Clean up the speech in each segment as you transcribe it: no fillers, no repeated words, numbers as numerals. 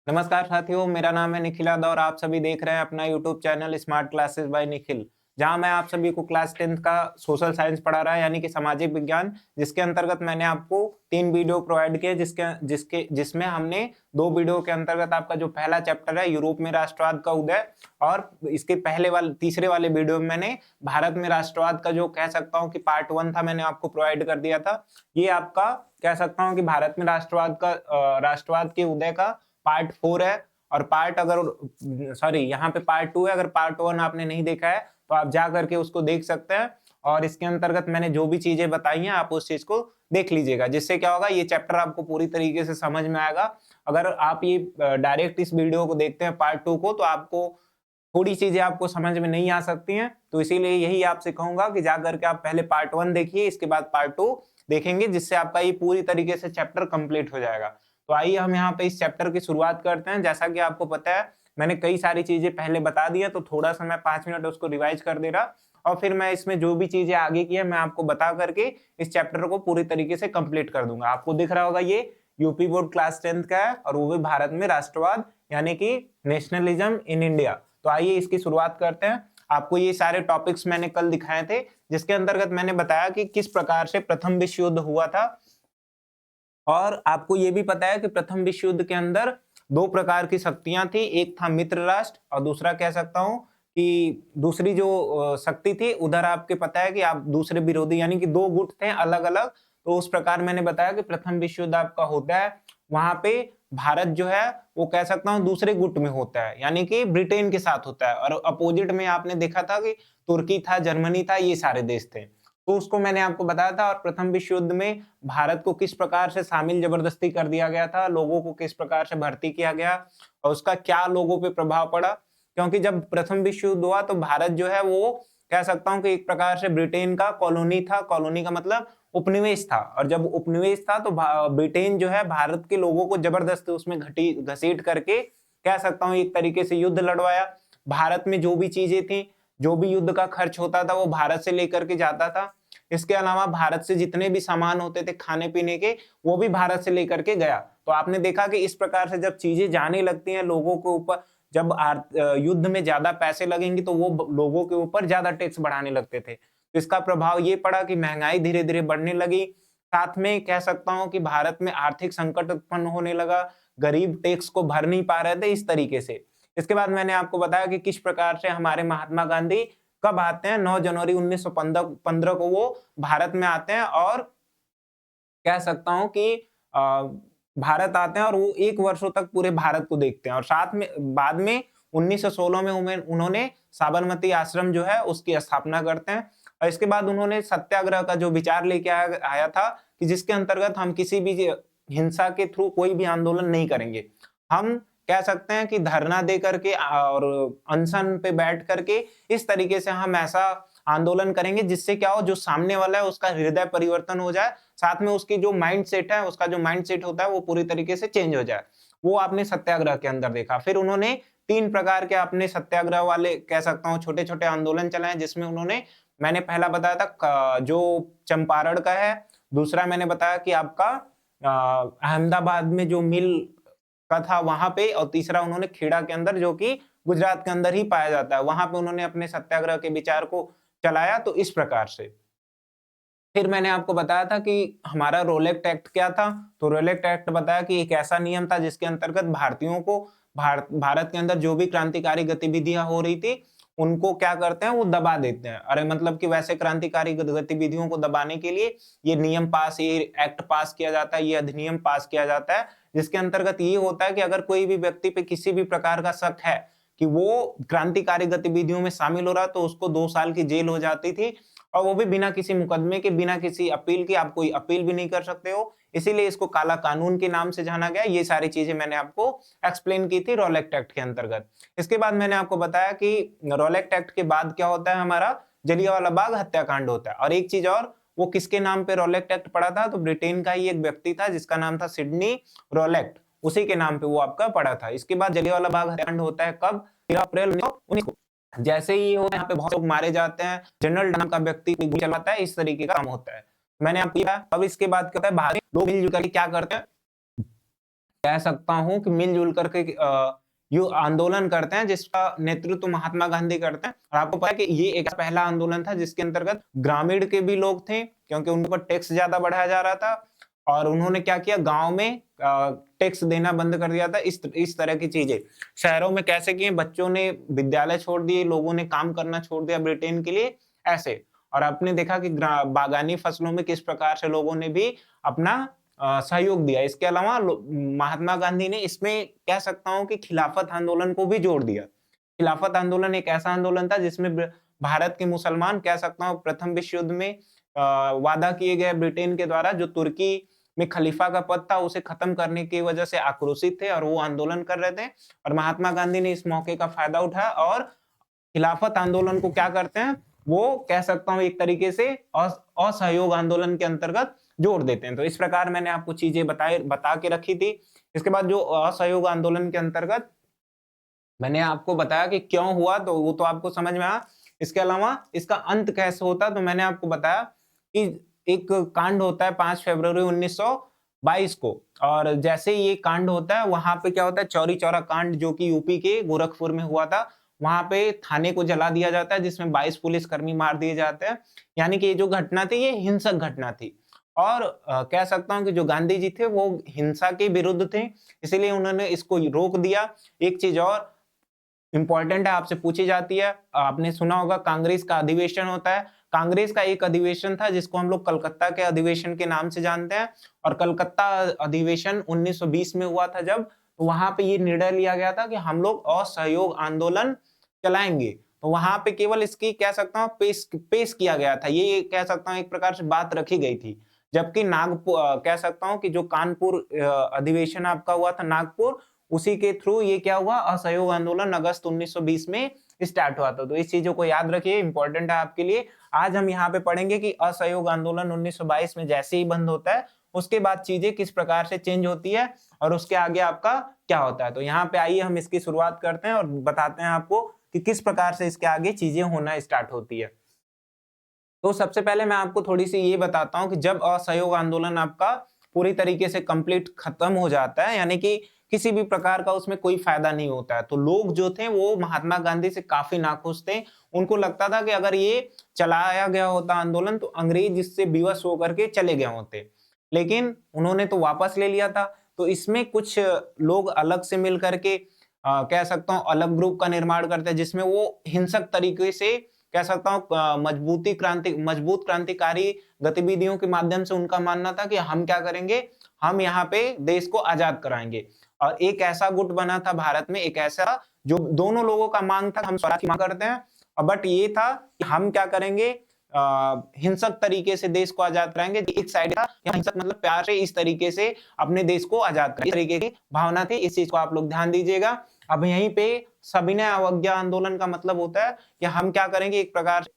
नमस्कार साथियों, मेरा नाम है निखिल यादव और आप सभी देख रहे हैं अपना YouTube channel smart classes bye Nikhil, जहां मैं आप सभी को क्लास 10th का सोशल साइंस पढ़ा रहा है यानी कि सामाजिक विज्ञान। जिसके अंतर्गत मैंने आपको 3 वीडियो प्रोवाइड किए जिसमें हमने 2 वीडियो के अंतर्गत आपका जो पहला चैप्टर है यूरोप में राष्ट्रवाद का उदय, और इसके पहले वाले तीसरे वाले वीडियो में मैंने भारत में राष्ट्रवाद का जो कह सकता हूँ कि पार्ट 1 था, मैंने आपको प्रोवाइड कर दिया था। ये आपका कह सकता हूँ कि भारत में राष्ट्रवाद के उदय का पार्ट 4 है। और पार्ट अगर सॉरी यहाँ पे पार्ट 2 है। अगर पार्ट 1 आपने नहीं देखा है तो आप जा करके उसको देख सकते हैं, और इसके अंतर्गत मैंने जो भी चीजें बताई हैं आप उस चीज को देख लीजिएगा, जिससे क्या होगा, ये चैप्टर आपको पूरी तरीके से समझ में आएगा। अगर आप ये डायरेक्ट इस वीडियो को देखते हैं पार्ट 2 को, तो आपको थोड़ी चीजें आपको समझ में नहीं आ सकती हैं। तो इसीलिए यही आपसे कहूंगा कि जा करके आप पहले पार्ट 1 देखिए, इसके बाद पार्ट 2 देखेंगे, जिससे आपका ये पूरी तरीके से चैप्टर कंप्लीट हो जाएगा। तो आइए हम यहाँ पे इस चैप्टर की शुरुआत करते हैं। जैसा कि आपको पता है मैंने कई सारी चीजें पहले बता दी है, तो थोड़ा सा मैं 5 मिनट उसको रिवाइज कर दे रहा, और फिर मैं इसमें जो भी चीजें आगे की है मैं आपको बता करके इस चैप्टर को पूरी तरीके से कंप्लीट कर दूंगा। आपको दिख रहा होगा ये यूपी बोर्ड क्लास 10th का है, और वो भी भारत में राष्ट्रवाद यानी कि नेशनलिज्म इन इंडिया। तो आइए इसकी शुरुआत करते हैं। आपको ये सारे टॉपिक्स मैंने कल दिखाए थे, जिसके अंतर्गत मैंने बताया कि किस प्रकार से प्रथम विश्व युद्ध हुआ था। और आपको ये भी पता है कि प्रथम विश्व युद्ध के अंदर 2 प्रकार की शक्तियां थी, एक था मित्र राष्ट्र और दूसरा कह सकता हूं कि दूसरी जो शक्ति थी उधर आपके पता है कि आप दूसरे विरोधी, यानी कि 2 गुट थे अलग अलग। तो उस प्रकार मैंने बताया कि प्रथम विश्व युद्ध आपका होता है, वहां पे भारत जो है वो कह सकता हूँ दूसरे गुट में होता है, यानी कि ब्रिटेन के साथ होता है, और अपोजिट में आपने देखा था कि तुर्की था, जर्मनी था, ये सारे देश थे। तो उसको मैंने आपको बताया था। और प्रथम विश्व युद्ध में भारत को किस प्रकार से शामिल जबरदस्ती कर दिया गया था, लोगों को किस प्रकार से भर्ती किया गया और उसका क्या लोगों पे प्रभाव पड़ा। क्योंकि जब प्रथम विश्व युद्ध हुआ तो भारत जो है वो कह सकता हूँ कि एक प्रकार से ब्रिटेन का कॉलोनी था। कॉलोनी का मतलब उपनिवेश था, और जब उपनिवेश था तो ब्रिटेन जो है भारत के लोगों को जबरदस्ती उसमें घटी घसीट करके कह सकता हूँ एक तरीके से युद्ध लड़वाया। भारत में जो भी चीजें थी, जो भी युद्ध का खर्च होता था वो भारत से लेकर के जाता था। इसके अलावा भारत से जितने भी सामान होते थे खाने पीने के, वो भी भारत से लेकर के गया। तो आपने देखा कि इस प्रकार से जब चीजें जाने लगती हैं लोगों के ऊपर, जब युद्ध में ज्यादा पैसे लगेंगे तो वो लोगों के ऊपर ज्यादा टैक्स बढ़ाने लगते थे। तो इसका प्रभाव ये पड़ा कि महंगाई धीरे धीरे बढ़ने लगी। साथ में कह सकता हूँ कि भारत में आर्थिक संकट उत्पन्न होने लगा, गरीब टैक्स को भर नहीं पा रहे थे इस तरीके से। इसके बाद मैंने आपको बताया कि किस प्रकार से हमारे महात्मा गांधी कब आते हैं, 9 जनवरी 1915 को वो भारत में आते हैं, और कह सकता हूं कि भारत आते हैं और वो 1 वर्षों तक पूरे भारत को देखते हैं। और साथ में बाद में 1916 में उन्होंने साबरमती आश्रम जो है उसकी स्थापना करते हैं। और इसके बाद उन्होंने सत्याग्रह का जो विचार लेके आया था कि जिसके अंतर्गत हम किसी भी हिंसा के थ्रू कोई भी आंदोलन नहीं करेंगे, हम कह सकते हैं कि धरना दे करके और अनशन पे बैठ करके इस तरीके से हम ऐसा आंदोलन करेंगे जिससे क्या हो, जो सामने वाला है उसका हृदय परिवर्तन हो जाए, साथ में उसकी जो माइंड सेट है, उसका जो माइंड सेट होता है वो पूरी तरीके से चेंज हो जाए। वो आपने सत्याग्रह के अंदर देखा। फिर उन्होंने 3 प्रकार के अपने सत्याग्रह वाले कह सकता हूँ छोटे छोटे आंदोलन चलाए, जिसमें उन्होंने, मैंने पहला बताया था जो चंपारण का है, दूसरा मैंने बताया कि आपका अहमदाबाद में जो मिल का था वहां पे, और तीसरा उन्होंने खेड़ा के अंदर जो कि गुजरात के अंदर ही पाया जाता है, वहां पे उन्होंने अपने सत्याग्रह के विचार को चलाया। तो इस प्रकार से फिर मैंने आपको बताया था कि हमारा रोलेक्ट एक्ट क्या था। तो रोलेक्ट एक्ट बताया कि एक ऐसा नियम था जिसके अंतर्गत भारतीयों को भारत के अंदर जो भी क्रांतिकारी गतिविधियां हो रही थी उनको क्या करते हैं, वो दबा देते हैं। अरे मतलब कि वैसे क्रांतिकारी गतिविधियों को दबाने के लिए ये नियम पास, ये एक्ट पास किया जाता है, ये अधिनियम पास किया जाता है, जिसके अंतर्गत ये होता है कि अगर कोई भी व्यक्ति पे किसी भी प्रकार का शक है कि वो क्रांतिकारी गतिविधियों में शामिल हो रहा है, तो उसको 2 साल की जेल हो जाती थी, और वो भी बिना किसी मुकदमे के, बिना किसी अपील के। आप कोई अपील भी नहीं कर सकते हो, इसीलिए इसको काला कानून के नाम से जाना गया। ये सारी चीजें मैंने आपको एक्सप्लेन की थी रोलेक्ट एक्ट के अंतर्गत। इसके बाद मैंने आपको बताया कि रोलेक्ट एक्ट के बाद क्या होता है, हमारा जलियांवाला बाग हत्याकांड होता है। और एक चीज और, वो किसके नाम पे रोलेक्ट एक्ट पड़ा था, तो ब्रिटेन का ही एक व्यक्ति था जिसका नाम था सिडनी रोलेक्ट, उसी के नाम पे वो आपका पड़ा था। इसके बाद जलियांवाला बाग हत्याकांड होता है कब, 13 अप्रैल 1919 को। जैसे ही हो यहाँ पे बहुत लोग मारे जाते हैं, जनरल नाम का व्यक्ति गोली चलाता है, इस तरीके का काम होता है। मैंने आपको बताया। अब इसके बाद क्या होता है, भारत में लोग मिलजुल करके क्या करते हैं, कह सकता हूँ कि मिलजुल करके यो आंदोलन करते हैं, जिसका नेतृत्व महात्मा गांधी करते हैं। और आपको पता है कि ये एक पहला आंदोलन था जिसके अंतर्गत ग्रामीण के भी लोग थे, क्योंकि उन पर टैक्स ज्यादा बढ़ाया जा रहा था, और उन्होंने क्या किया, गांव में टैक्स देना बंद कर दिया था। इस तरह की चीजें शहरों में कैसे किए, बच्चों ने विद्यालय छोड़ दिए, लोगों ने काम करना छोड़ दिया ब्रिटेन के लिए, ऐसे। और आपने देखा कि बागानी फसलों में किस प्रकार से लोगों ने भी अपना सहयोग दिया। इसके अलावा महात्मा गांधी ने इसमें कह सकता हूं कि खिलाफत आंदोलन को भी जोड़ दिया। खिलाफत आंदोलन एक ऐसा आंदोलन था जिसमें भारत के मुसलमान, कह सकता हूं, प्रथम विश्व युद्ध में वादा किए गए ब्रिटेन के द्वारा जो तुर्की में खलीफा का पद था उसे खत्म करने की वजह से आक्रोशित थे और वो आंदोलन कर रहे थे। और महात्मा गांधी ने इस मौके का फायदा उठाया और खिलाफत आंदोलन को क्या करते हैं, वो कह सकता हूं एक तरीके से असहयोग आंदोलन के अंतर्गत जोड़ देते हैं। तो इस प्रकार मैंने आपको चीजें बता के रखी थी। इसके बाद जो असहयोग आंदोलन के अंतर्गत मैंने आपको बताया कि क्यों हुआ, तो वो तो आपको समझ में आया। इसके अलावा इसका अंत कैसे होता, तो मैंने आपको बताया कि एक कांड होता है 5 फरवरी 1922 को, और जैसे ये कांड होता है वहां पे क्या होता है, चौरी चौरा कांड, जो कि यूपी के गोरखपुर में हुआ था। वहां पे थाने को जला दिया जाता है जिसमें 22 पुलिसकर्मी मार दिए जाते हैं। यानी कि ये जो घटना थी ये हिंसक घटना थी, और कह सकता हूं कि जो गांधी जी थे वो हिंसा के विरुद्ध थे, इसीलिए उन्होंने इसको रोक दिया। एक चीज और इंपॉर्टेंट है, आपसे पूछी जाती है, आपने सुना होगा कांग्रेस का अधिवेशन होता है। कांग्रेस का एक अधिवेशन था जिसको हम लोग कलकत्ता के अधिवेशन के नाम से जानते हैं, और कलकत्ता अधिवेशन 1920 में हुआ था जब, तो वहां पे ये निर्णय लिया गया था कि हम लोग असहयोग आंदोलन चलाएंगे। तो वहां पे केवल इसकी कह सकता हूँ पेश किया गया था, ये कह सकता हूँ एक प्रकार से बात रखी गई थी। जबकि नागपुर, कह सकता हूँ कि जो कानपुर अधिवेशन आपका हुआ था नागपुर, उसी के थ्रू ये क्या हुआ, असहयोग आंदोलन अगस्त 1920 में स्टार्ट हुआ था। तो इस चीजों को याद रखिए, इंपॉर्टेंट है आपके लिए। आज हम यहाँ पे पढ़ेंगे कि असहयोग आंदोलन 1922 में जैसे ही बंद होता है उसके बाद चीजें किस प्रकार से चेंज होती है और उसके आगे आपका क्या होता है। तो यहाँ पे आइए हम इसकी शुरुआत करते हैं और बताते हैं आपको कि किस प्रकार से इसके आगे चीजें होना स्टार्ट होती है। तो सबसे पहले मैं आपको थोड़ी सी ये बताता हूँ कि जब असहयोग आंदोलन आपका पूरी तरीके से कंप्लीट खत्म हो जाता है, यानी कि किसी भी प्रकार का उसमें कोई फायदा नहीं होता है, तो लोग जो थे वो महात्मा गांधी से काफी नाखुश थे। उनको लगता था कि अगर ये चलाया गया होता आंदोलन तो अंग्रेज इससे विवश होकर के चले गए होते, लेकिन उन्होंने तो वापस ले लिया था। तो इसमें कुछ लोग अलग से मिल करके कह सकता हूँ अलग ग्रुप का निर्माण करते हैं, जिसमें वो हिंसक तरीके से कह सकता हूँ मजबूत क्रांतिकारी गतिविधियों के माध्यम से उनका मानना था कि हम क्या करेंगे, हम यहाँ पे देश को आजाद कराएंगे। और एक ऐसा गुट बना था भारत में, एक ऐसा जो दोनों लोगों का मांग था, हम स्वराज की मांग करते हैं, बट ये था कि हम क्या करेंगे, हिंसक तरीके से देश को आजाद कराएंगे। एक साइड था हिंसक मतलब प्यार से इस तरीके से अपने देश को आजाद कराएंगे, इस तरीके की भावना थी। इस चीज को आप लोग ध्यान दीजिएगा। अब यहीं पे सविनय अवज्ञा आंदोलन का मतलब होता है कि हम क्या करेंगे, एक प्रकार से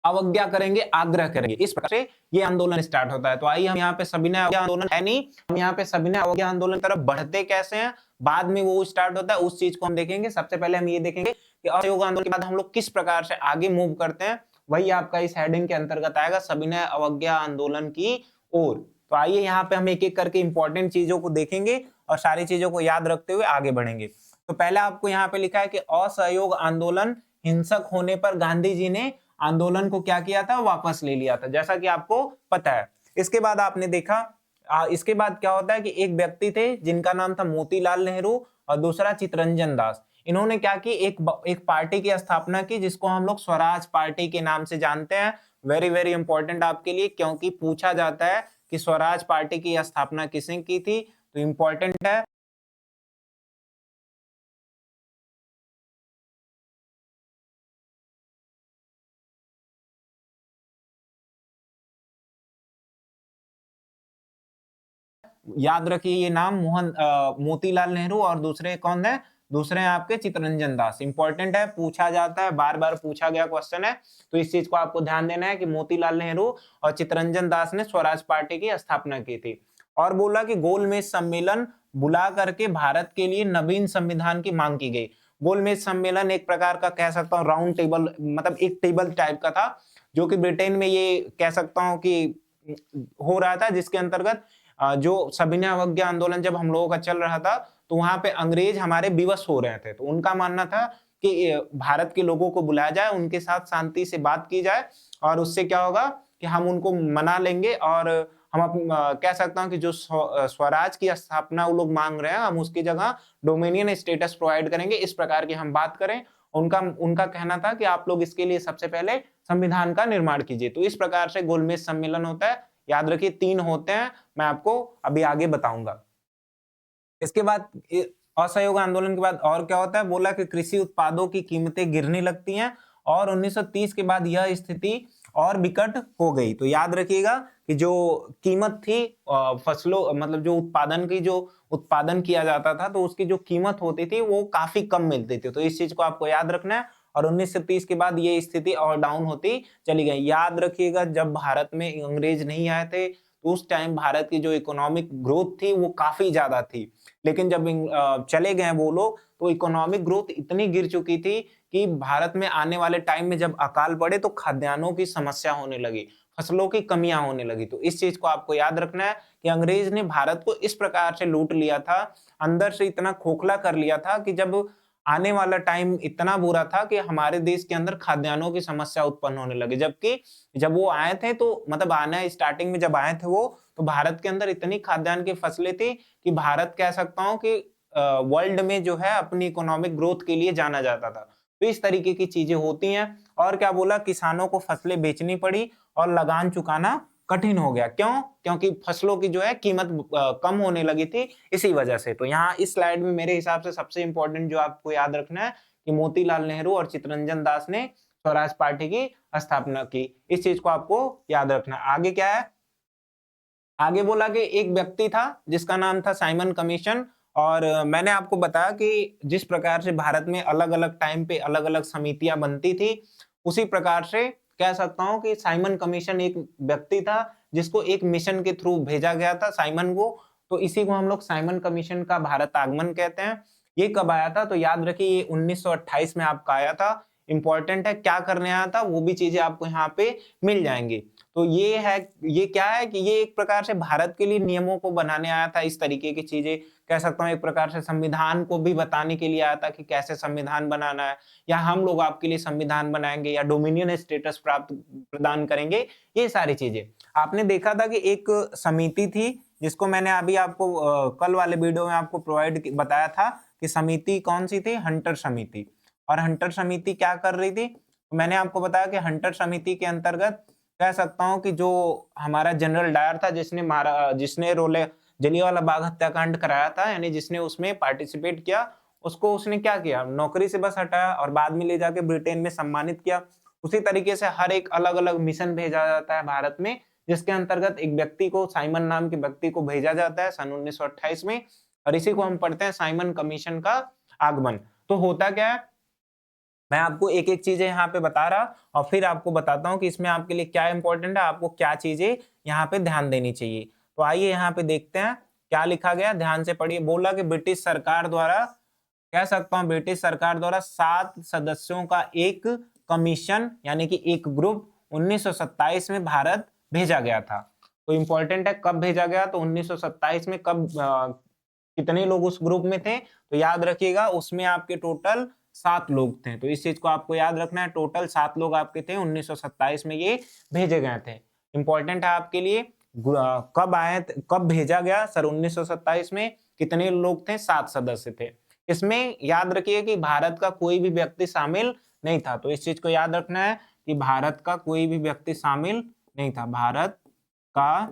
अवज्ञा करेंगे, आग्रह करेंगे, इस प्रकार से ये आंदोलन स्टार्ट होता है। तो आइए हम यहाँ पे सविनय अवज्ञा आंदोलन है नहीं, हम यहाँ पे सविनय अवज्ञा आंदोलन तरफ बढ़ते कैसे हैं, बाद में वो स्टार्ट होता है, उस चीज को हम देखेंगे। सबसे पहले हम ये देखेंगे कि असहयोग आंदोलन के बाद हम लोग किस प्रकार से आगे मूव करते हैं, वही आपका इस हेडिंग के अंतर्गत आएगा, सविनय अवज्ञा आंदोलन की ओर। तो आइए यहाँ पे हम एक एक करके इंपॉर्टेंट चीजों को देखेंगे और सारी चीजों को याद रखते हुए आगे बढ़ेंगे। तो पहले आपको यहाँ पे लिखा है कि असहयोग आंदोलन हिंसक होने पर गांधी जी ने आंदोलन को क्या किया था, वापस ले लिया था, जैसा कि आपको पता है। इसके बाद आपने देखा, इसके बाद क्या होता है कि एक व्यक्ति थे जिनका नाम था मोतीलाल नेहरू और दूसरा चितरंजन दास। इन्होंने क्या की, एक पार्टी की स्थापना की जिसको हम लोग स्वराज पार्टी के नाम से जानते हैं। वेरी वेरी इंपॉर्टेंट आपके लिए, क्योंकि पूछा जाता है कि स्वराज पार्टी की स्थापना किसने की थी, तो इंपॉर्टेंट है। याद रखिए ये नाम, मोतीलाल नेहरू और दूसरे कौन है, दूसरे हैं आपके चितरंजन दास। इंपॉर्टेंट है, पूछा जाता है, बार बार पूछा गया क्वेश्चन है, तो इस चीज को आपको ध्यान देना है कि मोतीलाल नेहरू और चितरंजन दास ने स्वराज पार्टी की स्थापना की थी। और बोला कि गोलमेज सम्मेलन बुला करके भारत के लिए नवीन संविधान की मांग की गई। गोलमेज सम्मेलन एक प्रकार का कह सकता हूँ राउंड टेबल, मतलब एक टेबल टाइप का था, जो कि ब्रिटेन में ये कह सकता हूँ कि हो रहा था, जिसके अंतर्गत जो सविनय अवज्ञा आंदोलन जब हम लोगों का चल रहा था, तो वहां पे अंग्रेज हमारे विवश हो रहे थे। तो उनका मानना था कि भारत के लोगों को बुलाया जाए, उनके साथ शांति से बात की जाए, और उससे क्या होगा कि हम उनको मना लेंगे, और हम कह सकता हूं कि जो स्वराज की स्थापना वो लोग मांग रहे हैं, हम उसकी जगह डोमिनियन स्टेटस प्रोवाइड करेंगे, इस प्रकार की हम बात करें। उनका उनका कहना था कि आप लोग इसके लिए सबसे पहले संविधान का निर्माण कीजिए। तो इस प्रकार से गोलमेज सम्मेलन होता है। याद रखिए 3 होते हैं, मैं आपको अभी आगे बताऊंगा। इसके बाद असहयोग आंदोलन के बाद और क्या होता है, बोला कि कृषि उत्पादों की कीमतें गिरने लगती हैं, और 1930 के बाद यह स्थिति और विकट हो गई। तो याद रखिएगा कि जो कीमत थी फसलों, मतलब जो उत्पादन किया जाता था, तो उसकी जो कीमत होती थी वो काफी कम मिलती थी। तो इस चीज को आपको याद रखना है। और 1930 के बाद ये स्थिति और डाउन होती चली गई। याद रखिएगा जब भारत में अंग्रेज नहीं आए थे, तो उस टाइम भारत की जो इकोनॉमिक ग्रोथ थी वो काफी ज्यादा थी। लेकिन जब चले गए वो लोग, तो इकोनॉमिक ग्रोथ इतनी गिर चुकी थी कि भारत में आने वाले टाइम में जब अकाल पड़े तो खाद्यान्नों की समस्या होने लगी, फसलों की कमियां होने लगी। तो इस चीज को आपको याद रखना है कि अंग्रेज ने भारत को इस प्रकार से लूट लिया था, अंदर से इतना खोखला कर लिया था कि जब आने वाला टाइम इतना बुरा था कि हमारे देश के अंदर खाद्यान्नों की समस्या उत्पन्न होने लगी। जबकि जब वो आए थे, तो मतलब आना स्टार्टिंग में जब आए थे वो, तो भारत के अंदर इतनी खाद्यान्न की फसलें थी कि भारत कह सकता हूं कि वर्ल्ड में जो है अपनी इकोनॉमिक ग्रोथ के लिए जाना जाता था। तो इस तरीके की चीजें होती हैं। और क्या बोला, किसानों को फसलें बेचनी पड़ी और लगान चुकाना कठिन हो गया। क्यों? क्योंकि फसलों की जो है कीमत कम होने लगी थी, इसी वजह से। तो यहाँ इस स्लाइड में मेरे हिसाब से सबसे इंपॉर्टेंट जो आपको याद रखना है कि मोतीलाल नेहरू और चित्तरंजन दास ने स्वराज पार्टी की स्थापना की। इस चीज को आपको याद रखना है। आगे क्या है, आगे बोला कि एक व्यक्ति था जिसका नाम था साइमन कमीशन। और मैंने आपको बताया कि जिस प्रकार से भारत में अलग अलग टाइम पे अलग अलग समितियां बनती थी, उसी प्रकार से कह सकता हूं कि साइमन कमीशन एक व्यक्ति था जिसको एक मिशन के थ्रू भेजा गया था, साइमन को। तो इसी को हम लोग साइमन कमीशन का भारत आगमन कहते हैं। ये कब आया था, तो याद रखिए ये 1928 में आपका आया था। इंपॉर्टेंट है, क्या करने आया था वो भी चीजें आपको यहाँ पे मिल जाएंगी। तो ये है, ये क्या है कि ये एक प्रकार से भारत के लिए नियमों को बनाने आया था। इस तरीके की चीजें कह सकता हूँ, एक प्रकार से संविधान को भी बताने के लिए आया था कि कैसे संविधान बनाना है, या हम लोग आपके लिए संविधान बनाएंगे, या डोमिनियन स्टेटस प्राप्त प्रदान करेंगे। ये सारी चीजें आपने देखा था कि एक समिति थी जिसको मैंने अभी आपको कल वाले वीडियो में आपको बताया था कि समिति कौन सी थी, हंटर समिति। और हंटर समिति क्या कर रही थी, मैंने आपको बताया कि हंटर समिति के अंतर्गत कह सकता हूं कि जो हमारा जनरल डायर था, जिसने जलियांवाला बाग हत्याकांड कराया था, यानी जिसने उसमें पार्टिसिपेट किया, उसको उसने क्या किया, नौकरी से बस हटाया और बाद में ले जाके ब्रिटेन में सम्मानित किया। उसी तरीके से हर एक अलग अलग मिशन भेजा जाता है भारत में, जिसके अंतर्गत एक व्यक्ति को, साइमन नाम के व्यक्ति को भेजा जाता है सन 1928 में। और इसी को हम पढ़ते हैं साइमन कमीशन का आगमन। तो होता क्या है, मैं आपको एक एक चीजें यहाँ पे बता रहा और फिर आपको बताता हूँ कि इसमें आपके लिए क्या इंपॉर्टेंट है, आपको क्या चीजें यहाँ पे ध्यान देनी चाहिए। तो आइए यहाँ पे देखते हैं क्या लिखा गया, ध्यान से पढ़िए। बोला कि ब्रिटिश सरकार द्वारा, कह सकता हूँ ब्रिटिश सरकार द्वारा 7 सदस्यों का एक कमीशन यानी कि एक ग्रुप 1927 में भारत भेजा गया था। तो इंपॉर्टेंट है कब भेजा गया, तो 1927 में कब, कितने लोग उस ग्रुप में थे, तो याद रखिएगा उसमें आपके टोटल 7 लोग थे। तो इस चीज को आपको याद रखना है, टोटल 7 लोग आपके थे, 1927 में ये भेजे गए थे। इंपॉर्टेंट है आपके लिए, कब आए, कब भेजा गया, सर 1927 में, कितने लोग थे, 7 सदस्य थे। इसमें याद रखिए कि भारत का कोई भी व्यक्ति शामिल नहीं था। तो इस चीज को याद रखना है कि भारत का कोई भी व्यक्ति शामिल नहीं था, भारत का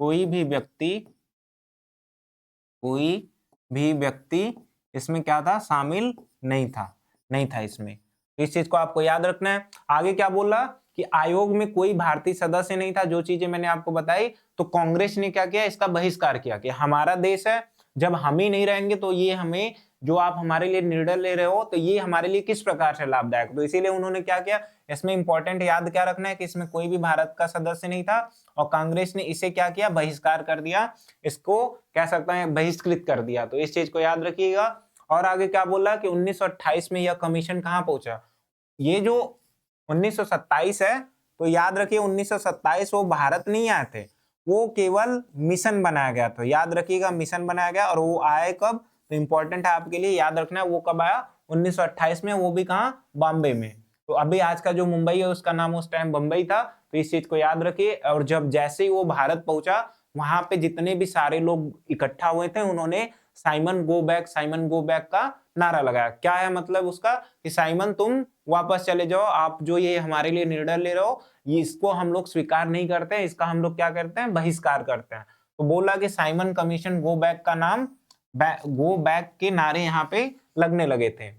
कोई भी व्यक्ति इसमें क्या था, शामिल नहीं था इसमें। तो इस चीज को आपको याद रखना है। आगे क्या बोला कि आयोग में कोई भारतीय सदस्य नहीं था, जो चीजें मैंने आपको बताई। तो कांग्रेस ने क्या किया, इसका बहिष्कार किया कि हमारा देश है, जब हम ही नहीं रहेंगे तो ये हमें, जो आप हमारे लिए निर्णय ले रहे हो, तो ये हमारे लिए किस प्रकार से लाभदायक। तो इसीलिए उन्होंने क्या किया, इसमें इंपॉर्टेंट याद क्या रखना है कि इसमें कोई भी भारत का सदस्य नहीं था, और कांग्रेस ने इसे क्या किया, बहिष्कार कर दिया, इसको कह सकते हैं बहिष्कृत कर दिया। तो इस चीज को याद रखिएगा। और आगे क्या बोला कि 1928 में यह कमीशन कहां पहुंचा, ये जो 1927 है, तो याद रखिए 1927 वो भारत नहीं आए थे, वो केवल मिशन बनाया गया था, याद रखिएगा मिशन बनाया गया। और वो आए कब, तो इंपॉर्टेंट है आपके लिए याद रखना है, वो कब आया 1928 में, वो भी कहाँ, बॉम्बे में। तो अभी आज का जो मुंबई है उसका नाम उस टाइम बम्बई था, तो इस चीज को याद रखिए। और जब जैसे ही वो भारत पहुंचा, वहां पे जितने भी सारे लोग इकट्ठा हुए थे, उन्होंने साइमन गो बैक का नारा लगाया। क्या है मतलब उसका, कि साइमन तुम वापस चले जाओ, आप जो ये हमारे लिए निर्णय ले रहे हो, ये इसको हम लोग स्वीकार नहीं करते हैं, इसका हम लोग क्या करते हैं, बहिष्कार करते हैं। तो बोला कि साइमन कमीशन गो बैक का नाम गो बैक के नारे यहाँ पे लगने लगे थे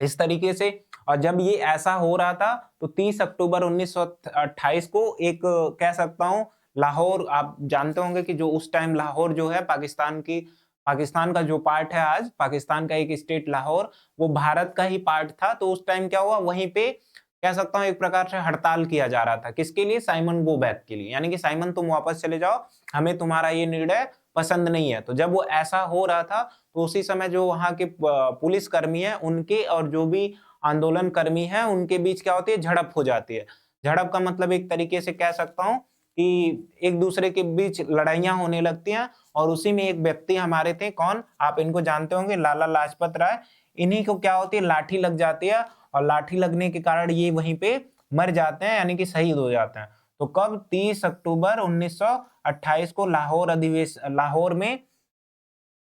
इस तरीके से। और जब ये ऐसा हो रहा था, तो 30 अक्टूबर 1928 को एक कह सकता हूं, लाहौर, आप जानते होंगे कि जो उस टाइम लाहौर जो है पाकिस्तान का जो पार्ट है, आज पाकिस्तान का एक स्टेट लाहौर, वो भारत का ही पार्ट था। तो उस टाइम क्या हुआ, वहीं पे कह सकता हूं एक प्रकार से हड़ताल किया जा रहा था, किसके लिए, साइमन गो बैक के लिए, यानी कि साइमन तुम वापस चले जाओ, हमें तुम्हारा ये निर्णय पसंद नहीं है। तो जब वो ऐसा हो रहा था, तो उसी समय जो वहां के पुलिस कर्मी है, उनके और जो भी आंदोलन कर्मी है, उनके बीच क्या होती है, झड़प हो जाती है। झड़प का मतलब एक तरीके से कह सकता हूं कि एक दूसरे के बीच लड़ाइयां होने लगती हैं। और उसी में एक व्यक्ति हमारे थे, कौन, आप इनको जानते होंगे, लाला लाजपत राय। इन्हीं को क्या होती है, लाठी लग जाती है, और लाठी लगने के कारण ये वहीं पे मर जाते हैं, यानी कि शहीद हो जाते हैं। तो कब, 30 अक्टूबर 1928 को लाहौर में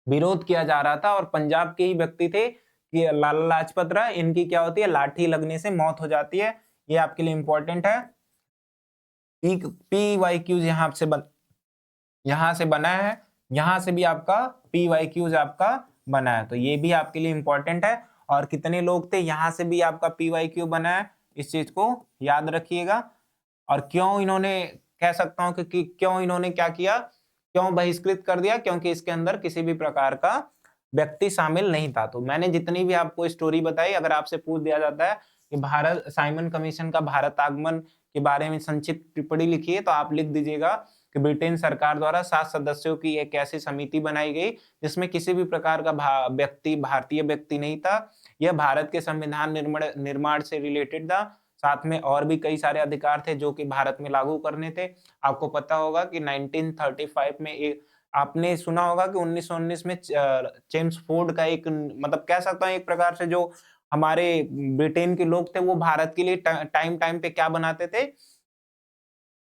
विरोध किया जा रहा था, और पंजाब के ही व्यक्ति थे कि लाला लाजपत राय, इनकी क्या होती है, लाठी लगने से मौत हो जाती है। ये आपके लिए इंपॉर्टेंट है। PYQ यहाँ से बना है, यहाँ से भी आपका PYQ आपका बना है, तो ये भी आपके लिए इंपॉर्टेंट है। और कितने लोग थे, यहाँ से भी आपका PYQ बना है, इस चीज को याद रखिएगा। और क्यों इन्होंने, कह सकता हूं कि क्यों इन्होंने क्या किया, क्यों बहिष्कृत कर दिया, क्योंकि इसके अंदर किसी भी प्रकार का व्यक्ति शामिल नहीं था। तो मैंने जितनी भी आपको स्टोरी बताई, अगर आपसे पूछ दिया जाता है कि भारत साइमन कमीशन का भारत आगमन के बारे में संक्षिप्त टिप्पणी लिखिए, तो आप लिख दीजिएगा कि ब्रिटेन सरकार द्वारा 7 सदस्यों की एक ऐसी समिति बनाई गई जिसमें किसी भी प्रकार का भारतीय व्यक्ति नहीं था। यह भारत के संविधान निर्माण से रिलेटेड था। साथ में और भी कई सारे अधिकार थे जो कि भारत में लागू करने थे। आपको पता होगा कि 1935 में एक, आपने सुना होगा कि 1919 में जेम्स फोर्ड का एक, मतलब कह सकता हूं एक प्रकार से जो हमारे ब्रिटेन के लोग थे, वो भारत के लिए टाइम पे क्या बनाते थे,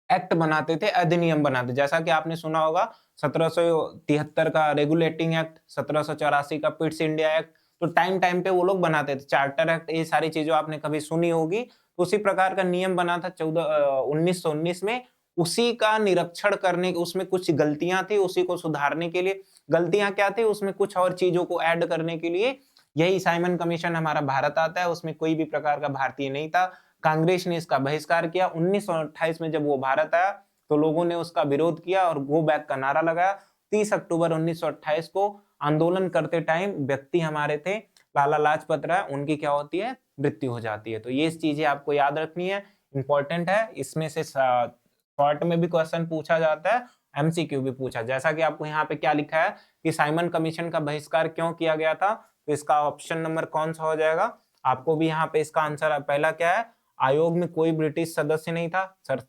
एक्ट बनाते थे, अधिनियम बनाते। जैसा कि आपने सुना होगा 1773 का रेगुलेटिंग एक्ट, 1784 का पिट्स इंडिया एक्ट, तो टाइम पे वो लोग बनाते थे। चार्टर एक्ट, ये सारी चीजें आपने कभी सुनी होगी। तो उसी प्रकार का नियम बना था 1919 में, उसी का निरीक्षण करने, उसमें कुछ गलतियां थी, उसी को सुधारने के लिए। गलतियां क्या थी, उसमें कुछ और चीजों को ऐड करने के लिए यही साइमन कमीशन हमारा भारत आता है। उसमें कोई भी प्रकार का भारतीय नहीं था। कांग्रेस ने इसका बहिष्कार किया। 1928 में जब वो भारत आया, तो लोगों ने उसका विरोध किया और गो बैक का नारा लगाया। 30 अक्टूबर 1928 को आंदोलन करते टाइम व्यक्ति हमारे थे लाला लाजपत राय, उनकी क्या होती है, मृत्यु हो जाती है। तो ये चीजें आपको याद रखनी है, इंपॉर्टेंट है। इसमें से शॉर्ट में भी क्वेश्चन पूछा जाता है, MCQ भी पूछा। जैसा कि आपको यहाँ पे क्या लिखा है कि साइमन कमीशन का बहिष्कार क्यों किया गया था, तो इसका ऑप्शन नंबर कौन सा हो जाएगा, आपको भी यहाँ पे इसका आंसर पहला क्या है, आयोग में कोई ब्रिटिश सदस्य नहीं था। सर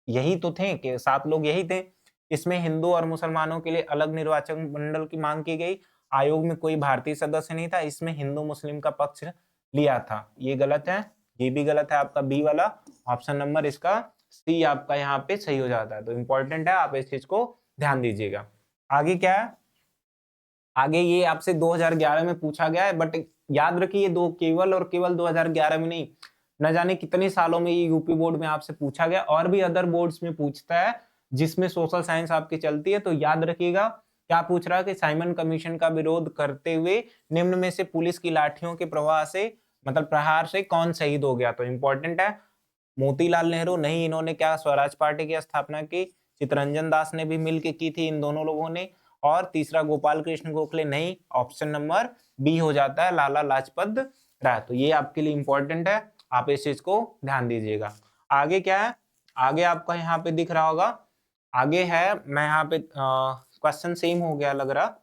यही तो थे कि 7 लोग यही थे। इसमें हिंदू और मुसलमानों के लिए अलग निर्वाचन मंडल की मांग की गई। आयोग में कोई भारतीय सदस्य नहीं था। इसमें हिंदू मुस्लिम का पक्ष लिया था। ये गलत है, ये भी गलत है, आपका बी वाला ऑप्शन नंबर, इसका सी आपका यहाँ पे सही हो जाता है। तो इंपॉर्टेंट है, आप इस चीज को ध्यान दीजिएगा। आगे क्या है, आगे ये आपसे 2011 में पूछा गया है, बट याद रखिए ये दो केवल और केवल 2011 में नहीं, न जाने कितने सालों में ये यूपी बोर्ड में आपसे पूछा गया, और भी अदर बोर्ड्स में पूछता है जिसमें सोशल साइंस आपकी चलती है। तो याद रखिएगा क्या पूछ रहा है कि साइमन कमीशन का विरोध करते हुए निम्न में से पुलिस की लाठियों के प्रवाह से, मतलब प्रहार से कौन शहीद हो गया। तो इंपॉर्टेंट है, मोतीलाल नेहरू नहीं, इन्होंने क्या स्वराज पार्टी की स्थापना की, चितरंजन दास ने भी मिलकर की थी इन दोनों लोगों ने। और तीसरा गोपाल कृष्ण गोखले नहीं, ऑप्शन नंबर बी हो जाता है, लाला लाजपत राय। तो ये आपके लिए इंपॉर्टेंट है, आप इस चीज को ध्यान दीजिएगा। आगे क्या है, आगे आपका यहाँ पे दिख रहा होगा, आगे है, मैं यहाँ पे क्वेश्चन सेम हो गया लग रहा,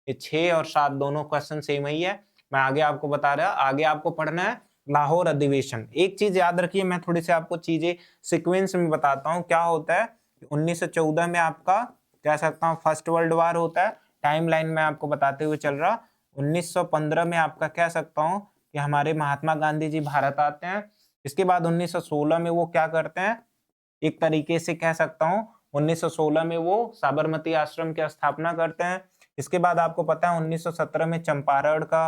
ये 6 और 7 दोनों क्वेश्चन सेम ही है। मैं आगे आपको बता रहा, आगे आपको पढ़ना है लाहौर अधिवेशन। एक चीज याद रखिए, मैं थोड़ी सी आपको चीजें सीक्वेंस में बताता हूँ क्या होता है। 1914 में आपका कह सकता हूँ फर्स्ट वर्ल्ड वॉर होता है, टाइमलाइन में आपको बताते हुए चल रहा। 1915 में आपका कह सकता हूँ कि हमारे महात्मा गांधी जी भारत आते हैं। इसके बाद 1916 में वो क्या करते हैं, एक तरीके से कह सकता हूँ 1916 में वो साबरमती आश्रम की स्थापना करते हैं। इसके बाद आपको पता है 1917 में चंपारण का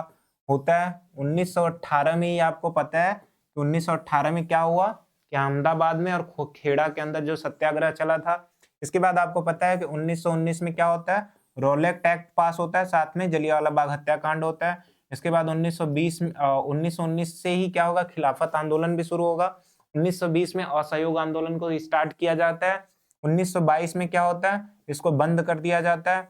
होता है। 1918 में ही आपको पता है कि 1918 में क्या हुआ कि अहमदाबाद में और खेड़ा के अंदर जो सत्याग्रह चला था। इसके बाद आपको पता है कि 1919 में क्या होता है, रोलेक्ट एक्ट पास होता है, साथ में जलियांवाला बाग हत्याकांड होता है। इसके बाद 1919 से ही क्या होगा, खिलाफत आंदोलन भी शुरू होगा। 1920 में असहयोग आंदोलन को स्टार्ट किया जाता है। 1922 में क्या होता है, इसको बंद कर दिया जाता है।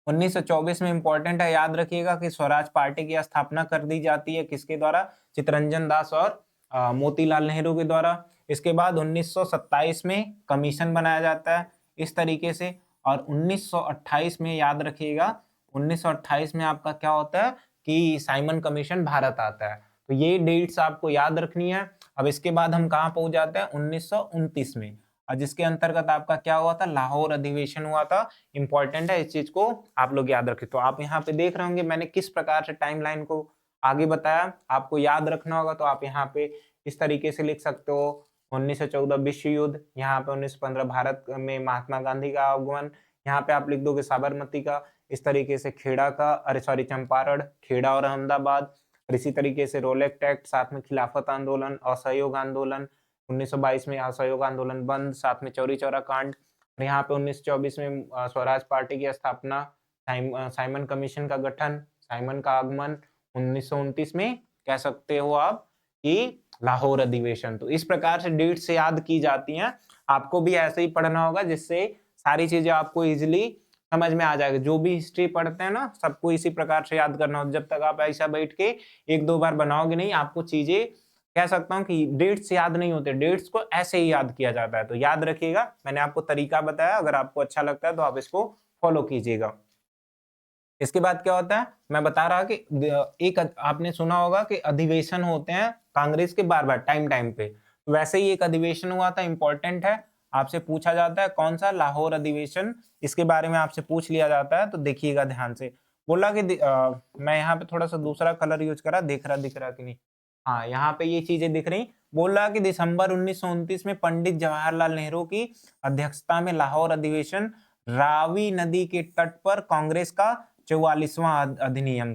1924 में इंपॉर्टेंट है, याद रखिएगा कि स्वराज पार्टी की स्थापना कर दी जाती है, किसके द्वारा, चित्तरंजन दास और मोतीलाल नेहरू के द्वारा। इसके बाद 1927 में कमीशन बनाया जाता है इस तरीके से। और 1928 में याद रखिएगा, 1928 में आपका क्या होता है कि साइमन कमीशन भारत आता है। तो ये डेट्स आपको याद रखनी है। अब इसके बाद हम कहाँ पहुंच जाते हैं, 1929 में, और जिसके अंतर्गत आपका क्या हुआ था, लाहौर अधिवेशन हुआ था। इंपॉर्टेंट है, इस चीज को आप लोग याद रखें। तो आप यहाँ पे देख रहे होंगे मैंने किस प्रकार से टाइमलाइन को आगे बताया, आपको याद रखना होगा। तो आप यहाँ पे इस तरीके से लिख सकते हो, 1914 विश्व युद्ध, यहाँ पे 1915 भारत में महात्मा गांधी का आगमन, यहाँ पे आप लिख दोगे साबरमती का, इस तरीके से खेड़ा का, अरे सॉरी चंपारण, खेड़ा और अहमदाबाद। और इसी तरीके से रोलेक्ट एक्ट, साथ में खिलाफत आंदोलन, असहयोग आंदोलन, 1922 में असहयोग आंदोलन बंद, साथ में चौरी चौरा कांड। और यहाँ पे 1924 में स्वराज पार्टी की स्थापना, साइमन कमीशन का गठन, साइमन का आगमन। 1929 में कह सकते हो आप कि लाहौर अधिवेशन। तो इस प्रकार से डेट से याद की जाती हैं। आपको भी ऐसे ही पढ़ना होगा, जिससे सारी चीजें आपको इजिली समझ में आ जाएगा। जो भी हिस्ट्री पढ़ते हैं ना, सबको इसी प्रकार से याद करना होगा। जब तक आप ऐसा बैठ के एक दो बार बनाओगे नहीं, आपको चीजें कह सकता हूँ कि डेट्स याद नहीं होते, डेट्स को ऐसे ही याद किया जाता है। तो याद रखिएगा, मैंने आपको तरीका बताया, अगर आपको अच्छा लगता है तो आप इसको फॉलो कीजिएगा। इसके बाद क्या होता है, मैं बता रहा कि एक आपने सुना होगा कि अधिवेशन होते हैं कांग्रेस के बार बार टाइम टाइम पे, वैसे ही एक अधिवेशन हुआ था, इंपॉर्टेंट है, आपसे पूछा जाता है कौन सा, लाहौर अधिवेशन, इसके बारे में आपसे पूछ लिया जाता है। तो देखिएगा ध्यान से। बोला कि मैं यहाँ पे थोड़ा सा दूसरा कलर यूज करा, दिख रहा कि नहीं, हाँ यहाँ पे ये चीजें दिख रही। बोल रहा कि दिसंबर 1929 में पंडित जवाहरलाल नेहरू की अध्यक्षता में लाहौर अधिवेशन, रावी नदी के तट पर कांग्रेस का 44वां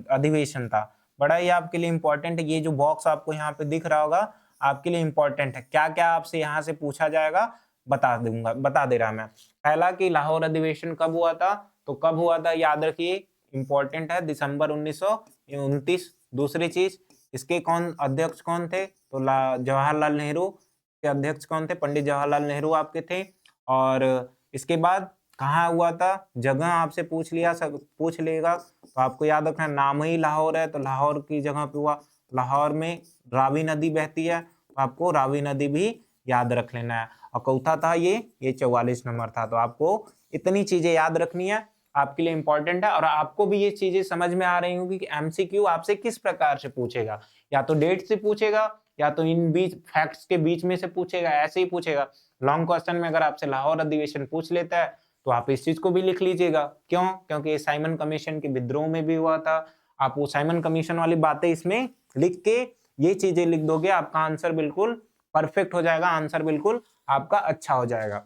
अधिवेशन था। बड़ा ही आपके लिए इंपॉर्टेंट है, ये जो बॉक्स आपको यहाँ पे दिख रहा होगा आपके लिए इंपॉर्टेंट है। क्या क्या आपसे यहाँ से पूछा जाएगा बता दूंगा, बता दे रहा मैं। पहला कि लाहौर अधिवेशन कब हुआ था, तो कब हुआ था याद रखिए, इंपॉर्टेंट है, दिसंबर 1929। दूसरी चीज, इसके अध्यक्ष कौन थे, तो जवाहरलाल नेहरू के अध्यक्ष कौन थे, पंडित जवाहरलाल नेहरू आपके थे। और इसके बाद कहाँ हुआ था, जगह आपसे पूछ लेगा, तो आपको याद रखना, नाम ही लाहौर है तो लाहौर की जगह पे हुआ। लाहौर में रावी नदी बहती है, तो आपको रावी नदी भी याद रख लेना है। और चौथा था ये 44 नंबर था। तो आपको इतनी चीजें याद रखनी है, आपके लिए इंपॉर्टेंट है। और आपको भी ये चीजें समझ में आ रही होंगी कि एमसीक्यू आपसे किस प्रकार से पूछेगा, या तो डेट से पूछेगा, या तो इन बीच फैक्ट्स के बीच में से पूछेगा, ऐसे ही पूछेगा। लॉन्ग क्वेश्चन में अगर आपसे लाहौर अधिवेशन पूछ लेता है तो आप इस चीज को भी लिख लीजिएगा। क्यों, क्योंकि ये साइमन कमीशन के विद्रोह में भी हुआ था। आप वो साइमन कमीशन वाली बातें इसमें लिख के ये चीजें लिख दोगे, आपका आंसर बिल्कुल परफेक्ट हो जाएगा, आंसर बिल्कुल आपका अच्छा हो जाएगा।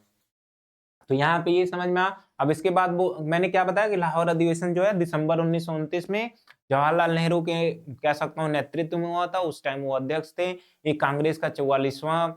तो यहाँ पे ये समझ में आ। अब इसके बाद वो मैंने क्या बताया कि लाहौर अधिवेशन जो है दिसंबर 1929 में जवाहरलाल नेहरू के कह सकता हूँ नेतृत्व में हुआ था। उस टाइम वो अध्यक्ष थे। ये कांग्रेस का 44वां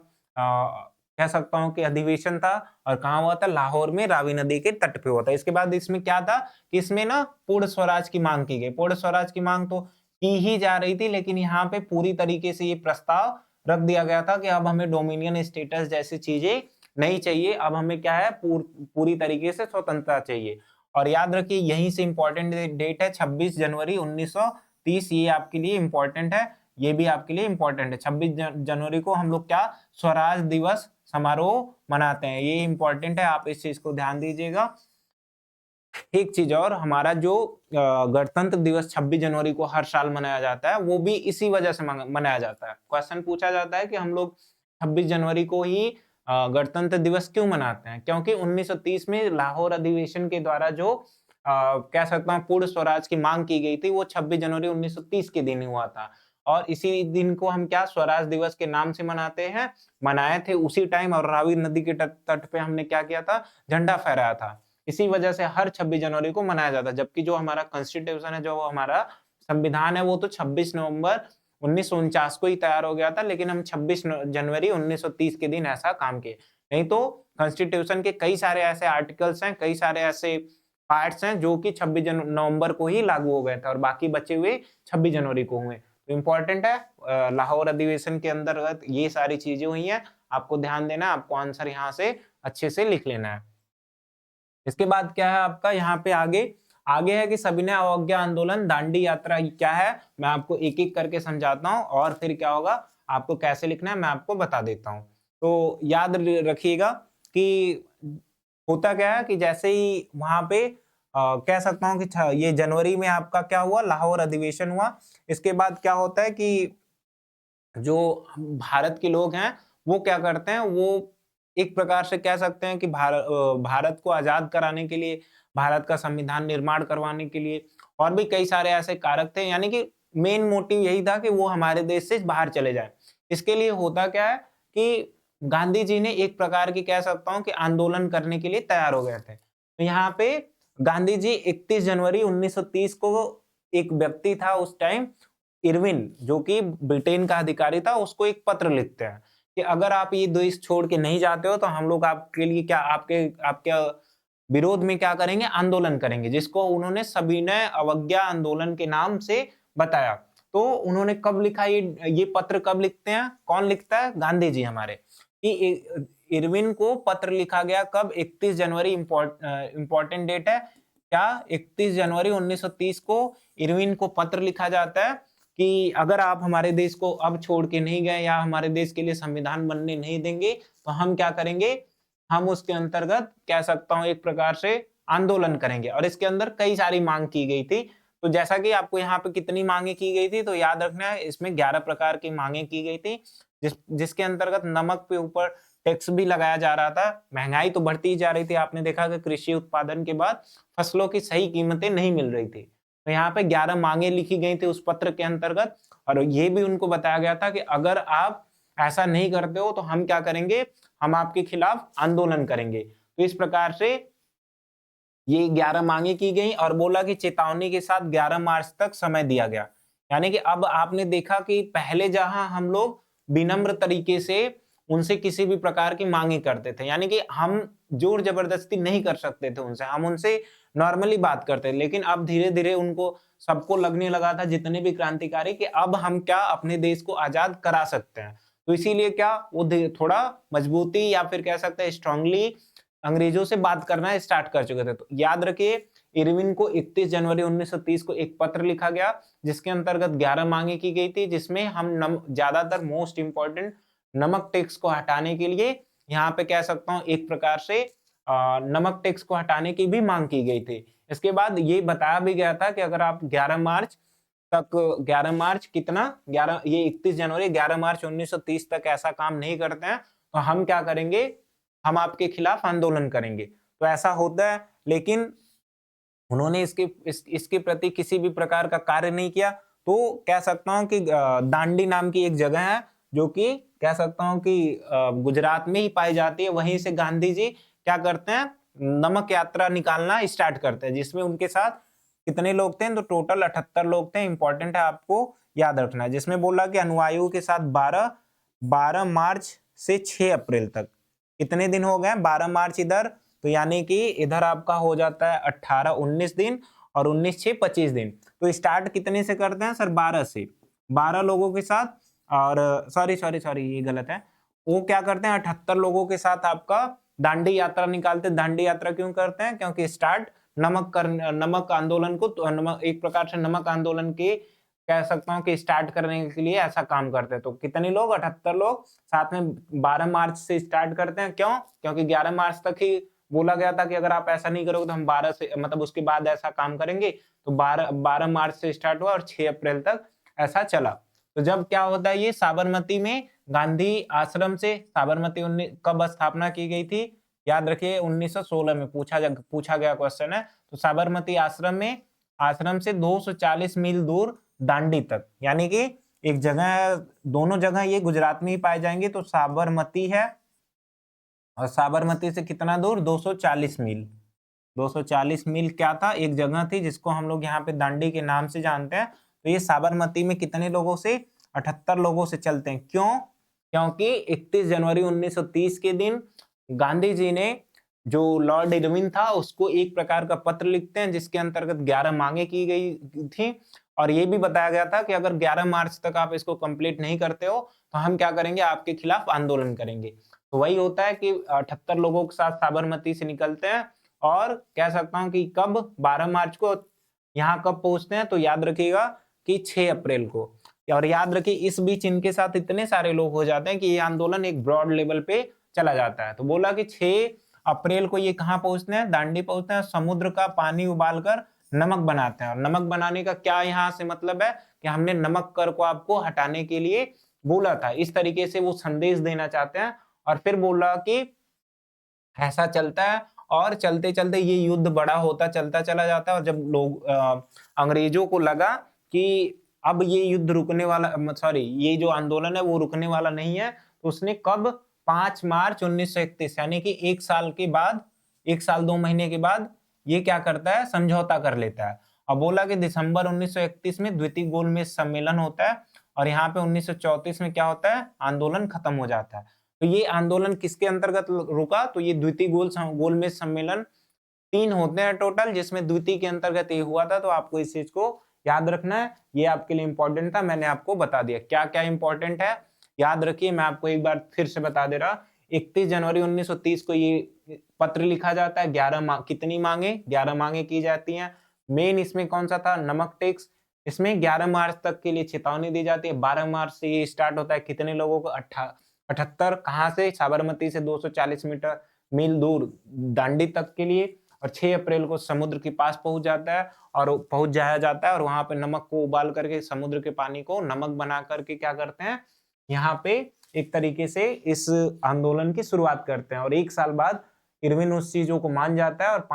कह सकता हूँ कि अधिवेशन था। और कहाँ हुआ था, लाहौर में रावी नदी के तट पे हुआ था। इसके बाद इसमें क्या था कि इसमें ना पूर्ण स्वराज की मांग की गई। पूर्ण स्वराज की मांग तो की ही जा रही थी, लेकिन यहाँ पे पूरी तरीके से ये प्रस्ताव रख दिया गया था कि अब हमें डोमिनियन स्टेटस जैसी चीजें नहीं चाहिए, अब हमें क्या है पूरी तरीके से स्वतंत्रता चाहिए। और याद रखिए यहीं से इंपॉर्टेंट डेट है 26 जनवरी 1930, ये आपके लिए इंपॉर्टेंट है, ये भी आपके लिए इंपॉर्टेंट है। 26 जनवरी को हम लोग क्या स्वराज दिवस समारोह मनाते हैं, ये इंपॉर्टेंट है, आप इस चीज को ध्यान दीजिएगा। एक चीज और, हमारा जो गणतंत्र दिवस 26 जनवरी को हर साल मनाया जाता है, वो भी इसी वजह से मनाया जाता है। क्वेश्चन पूछा जाता है कि हम लोग 26 जनवरी को ही गणतंत्र दिवस क्यों मनाते हैं? क्योंकि 1930 में लाहौर अधिवेशन के द्वारा जो कह सकता हूँ पूर्ण स्वराज की मांग की गई थी, वो 26 जनवरी 1930 के दिन ही हुआ था। और इसी दिन को हम क्या स्वराज दिवस के नाम से मनाते हैं, मनाए थे उसी टाइम, और रावी नदी के तट तट पे हमने क्या किया था, झंडा फहराया था। इसी वजह से हर 26 जनवरी को मनाया जाता है, जबकि जो हमारा कॉन्स्टिट्यूशन है, जो हमारा संविधान है, वो तो 26 नवंबर 1949 को ही तैयार हो गया था, लेकिन हम 26 जनवरी 1930 के दिन ऐसा काम किए। नहीं तो कॉन्स्टिट्यूशन के कई सारे ऐसे आर्टिकल्स हैं, कई सारे ऐसे पार्ट्स हैं जो कि 26 नवंबर को ही लागू हो गए थे और बाकी बचे हुए 26 जनवरी को हुए। तो इम्पोर्टेंट है, लाहौर अधिवेशन के अंतर्गत ये सारी चीजें हुई हैं, आपको ध्यान देना है, आपको आंसर यहाँ से अच्छे से लिख लेना है। इसके बाद क्या है आपका यहाँ पे आगे आगे है कि सविनय अवज्ञा आंदोलन दांडी यात्रा क्या है, मैं आपको एक एक करके समझाता हूँ और फिर क्या होगा, आपको कैसे लिखना है मैं आपको बता देता हूँ। तो याद रखिएगा कि होता क्या है कि जैसे ही वहां पे कह सकता हूँ कि ये जनवरी में आपका क्या हुआ, लाहौर अधिवेशन हुआ। इसके बाद क्या होता है कि जो भारत के लोग हैं वो क्या करते हैं, वो एक प्रकार से कह सकते हैं कि भारत को आजाद कराने के लिए, भारत का संविधान निर्माण करवाने के लिए और भी कई सारे ऐसे कारक थे, यानी कि मेन मोटिव यही था कि वो हमारे देश से बाहर चले जाए। इसके लिए होता क्या है कि गांधी जी ने एक प्रकार की कह सकता हूँ कि आंदोलन करने के लिए तैयार हो गए थे। तो यहाँ पे गांधी जी 31 जनवरी 1930 को एक व्यक्ति था उस टाइम, इरविन, जो कि ब्रिटेन का अधिकारी था, उसको एक पत्र लिखते हैं कि अगर आप ये देश छोड़ के नहीं जाते हो तो हम लोग आपके लिए क्या आपके आपके विरोध में क्या करेंगे, आंदोलन करेंगे, जिसको उन्होंने सविनय अवज्ञा आंदोलन के नाम से बताया। तो उन्होंने कब लिखा ये पत्र कब लिखते हैं, कौन लिखता है, गांधी जी हमारे, कि इरविन को पत्र लिखा गया कब, 31 जनवरी इंपॉर्टेंट डेट है क्या, 31 जनवरी 1930 को इरविन को पत्र लिखा जाता है कि अगर आप हमारे देश को अब छोड़ के नहीं गए या हमारे देश के लिए संविधान बनने नहीं देंगे तो हम क्या करेंगे, हम उसके अंतर्गत कह सकता हूं एक प्रकार से आंदोलन करेंगे। और इसके अंदर कई सारी मांग की गई थी। तो जैसा कि आपको यहाँ पे कितनी मांगे की गई थी, तो याद रखना है इसमें 11 प्रकार की मांगे की गई थी, जिसके अंतर्गत नमक पे ऊपर टैक्स भी लगाया जा रहा था। महंगाई तो बढ़ती ही जा रही थी, आपने देखा कि कृषि उत्पादन के बाद फसलों की सही कीमतें नहीं मिल रही थी। तो यहाँ पे 11 मांगे लिखी गई थी उस पत्र के अंतर्गत, और ये भी उनको बताया गया था कि अगर आप ऐसा नहीं करते हो तो हम क्या करेंगे, हम आपके खिलाफ आंदोलन करेंगे। तो इस प्रकार से ये 11 मांगे की गई और बोला कि चेतावनी के साथ 11 मार्च तक समय दिया गया। यानी कि अब आपने देखा कि पहले जहां हम लोग विनम्र तरीके से उनसे किसी भी प्रकार की मांगे करते थे, यानी कि हम जोर जबरदस्ती नहीं कर सकते थे उनसे, हम उनसे नॉर्मली बात करते थे। लेकिन अब धीरे धीरे उनको सबको लगने लगा था, जितने भी क्रांतिकारी, कि अब हम क्या अपने देश को आजाद करा सकते हैं। तो इसीलिए क्या वो थोड़ा मजबूती या फिर कह सकते हैं स्ट्रांगली अंग्रेजों से बात करना स्टार्ट कर चुके थे। तो याद रखिए, इरविन को 31 जनवरी 1930 को एक पत्र लिखा गया जिसके अंतर्गत 11 मांगे की गई थी, जिसमें हम ज्यादातर मोस्ट इंपॉर्टेंट नमक टैक्स को हटाने के लिए, यहाँ पे कह सकता हूँ एक प्रकार से नमक टैक्स को हटाने की भी मांग की गई थी। इसके बाद ये बताया भी गया था कि अगर आप 11 मार्च तक, 11 मार्च कितना, 11 ये 31 जनवरी 11 मार्च 1930 तक ऐसा काम नहीं करते हैं तो हम क्या करेंगे, हम आपके खिलाफ आंदोलन करेंगे। तो ऐसा होता है, लेकिन उन्होंने इसके प्रति किसी भी प्रकार का कार्य नहीं किया। तो कह सकता हूं कि दांडी नाम की एक जगह है जो कि कह सकता हूं कि गुजरात में ही पाई जाती है। वहीं से गांधी जी क्या करते हैं, नमक यात्रा निकालना स्टार्ट करते हैं, जिसमें उनके साथ कितने लोग थे, तो टोटल 78 लोग थे। इंपॉर्टेंट है, आपको याद रखना है। जिसमें बोला कि अनुयायियों के साथ 12 मार्च से 6 अप्रैल तक कितने दिन हो गए, 12 मार्च इधर, तो यानी कि इधर आपका हो जाता है 18 19 दिन और 19 6 25 दिन। तो स्टार्ट कितने से करते हैं सर, 12 से, 12 लोगों के साथ, और सॉरी सॉरी सॉरी ये गलत है, वो क्या करते हैं 78 लोगों के साथ आपका दांडी यात्रा निकालते हैं। दांडी यात्रा क्यों करते हैं, क्योंकि स्टार्ट नमक आंदोलन को, एक प्रकार से नमक आंदोलन के कह सकता हूं कि स्टार्ट करने के लिए ऐसा काम करते हैं। तो कितने लोग, 78 लोग, साथ में 12 मार्च से स्टार्ट करते हैं। क्यों, क्योंकि 11 मार्च तक ही बोला गया था कि अगर आप ऐसा नहीं करोगे तो हम 12 से, मतलब उसके बाद ऐसा काम करेंगे। तो 12 मार्च से स्टार्ट हुआ और 6 अप्रैल तक ऐसा चला। तो जब क्या होता है, ये साबरमती में गांधी आश्रम से साबरमती कब स्थापना की गई थी? याद रखिए 1916 में पूछा गया क्वेश्चन है। तो साबरमती आश्रम से 240 मील दूर दांडी तक, यानी कि एक जगह, दोनों जगह ये गुजरात में ही पाए जाएंगे। तो साबरमती है और साबरमती से कितना दूर? 240 मील। 240 मील क्या था? एक जगह थी जिसको हम लोग यहाँ पे दांडी के नाम से जानते हैं। तो ये साबरमती में कितने लोगों से? 78 लोगों से चलते हैं। क्यों? क्योंकि 31 जनवरी 1930 के दिन गांधी जी ने, जो लॉर्ड इरविन था, उसको एक प्रकार का पत्र लिखते हैं जिसके अंतर्गत 11 मांगे की गई थी और ये भी बताया गया था कि अगर 11 मार्च तक आप इसको कंप्लीट नहीं करते हो तो हम क्या करेंगे? आपके खिलाफ आंदोलन करेंगे। तो वही होता है कि 78 लोगों के साथ साबरमती से निकलते हैं और कह सकता हूं कि कब? 12 मार्च को। यहाँ कब पहुंचते हैं? तो याद रखिएगा कि 6 अप्रैल को। और याद रखिए इस बीच इनके साथ इतने सारे लोग हो जाते हैं कि ये आंदोलन एक ब्रॉड लेवल पे चला जाता है। तो बोला कि 6 अप्रैल को ये कहाँ पहुंचते हैं? दांडी पहुंचते हैं। समुद्र का पानी उबालकर नमक बनाते हैं। और नमक बनाने का क्या यहाँ से मतलब है? कि हमने नमक कर को आपको हटाने के लिए बोला था। इस तरीके से वो संदेश देना चाहते हैं। और फिर बोला कि ऐसा चलता है और चलते चलते ये युद्ध बड़ा होता चलता चला जाता है। और जब लोग अंग्रेजों को लगा कि अब ये युद्ध रुकने वाला, सॉरी, ये जो आंदोलन है वो रुकने वाला नहीं है, तो उसने कब? 5 मार्च 1931, यानी कि 1 साल के बाद, 1 साल 2 महीने के बाद ये क्या करता है? समझौता कर लेता है। अब बोला कि दिसंबर 1931 में द्वितीय गोलमेज सम्मेलन होता है और यहाँ पे 1934 में क्या होता है? आंदोलन खत्म हो जाता है। तो ये आंदोलन किसके अंतर्गत रुका? तो ये द्वितीय गोलमेज सम्मेलन 3 होते हैं टोटल, जिसमें द्वितीय के अंतर्गत ये हुआ था। तो आपको इस चीज को याद रखना है, ये आपके लिए इंपॉर्टेंट था, मैंने आपको बता दिया। क्या क्या इंपॉर्टेंट है याद रखिए, मैं आपको एक बार फिर से बता दे रहा। 31 जनवरी 1930 को ये पत्र लिखा जाता है। 11 कितनी मांगे? 11 मांगे की जाती हैं। मेन इसमें कौन सा था? नमक टैक्स। इसमें 11 मार्च तक के लिए चेतावनी दी जाती है। 12 मार्च से ये स्टार्ट होता है। कितने लोगों को? 78। कहां से? साबरमती से 240 मील दूर दांडी तक के लिए। और 6 अप्रैल को समुद्र के पास पहुंच जाया जाता है और वहां पे नमक को उबाल करके, समुद्र के पानी को नमक बना करके क्या करते हैं? यहाँ पे एक तरीके से इस आंदोलन की शुरुआत करते हैं। और 1 साल बाद इरविन उस चीजों को मान जाता है और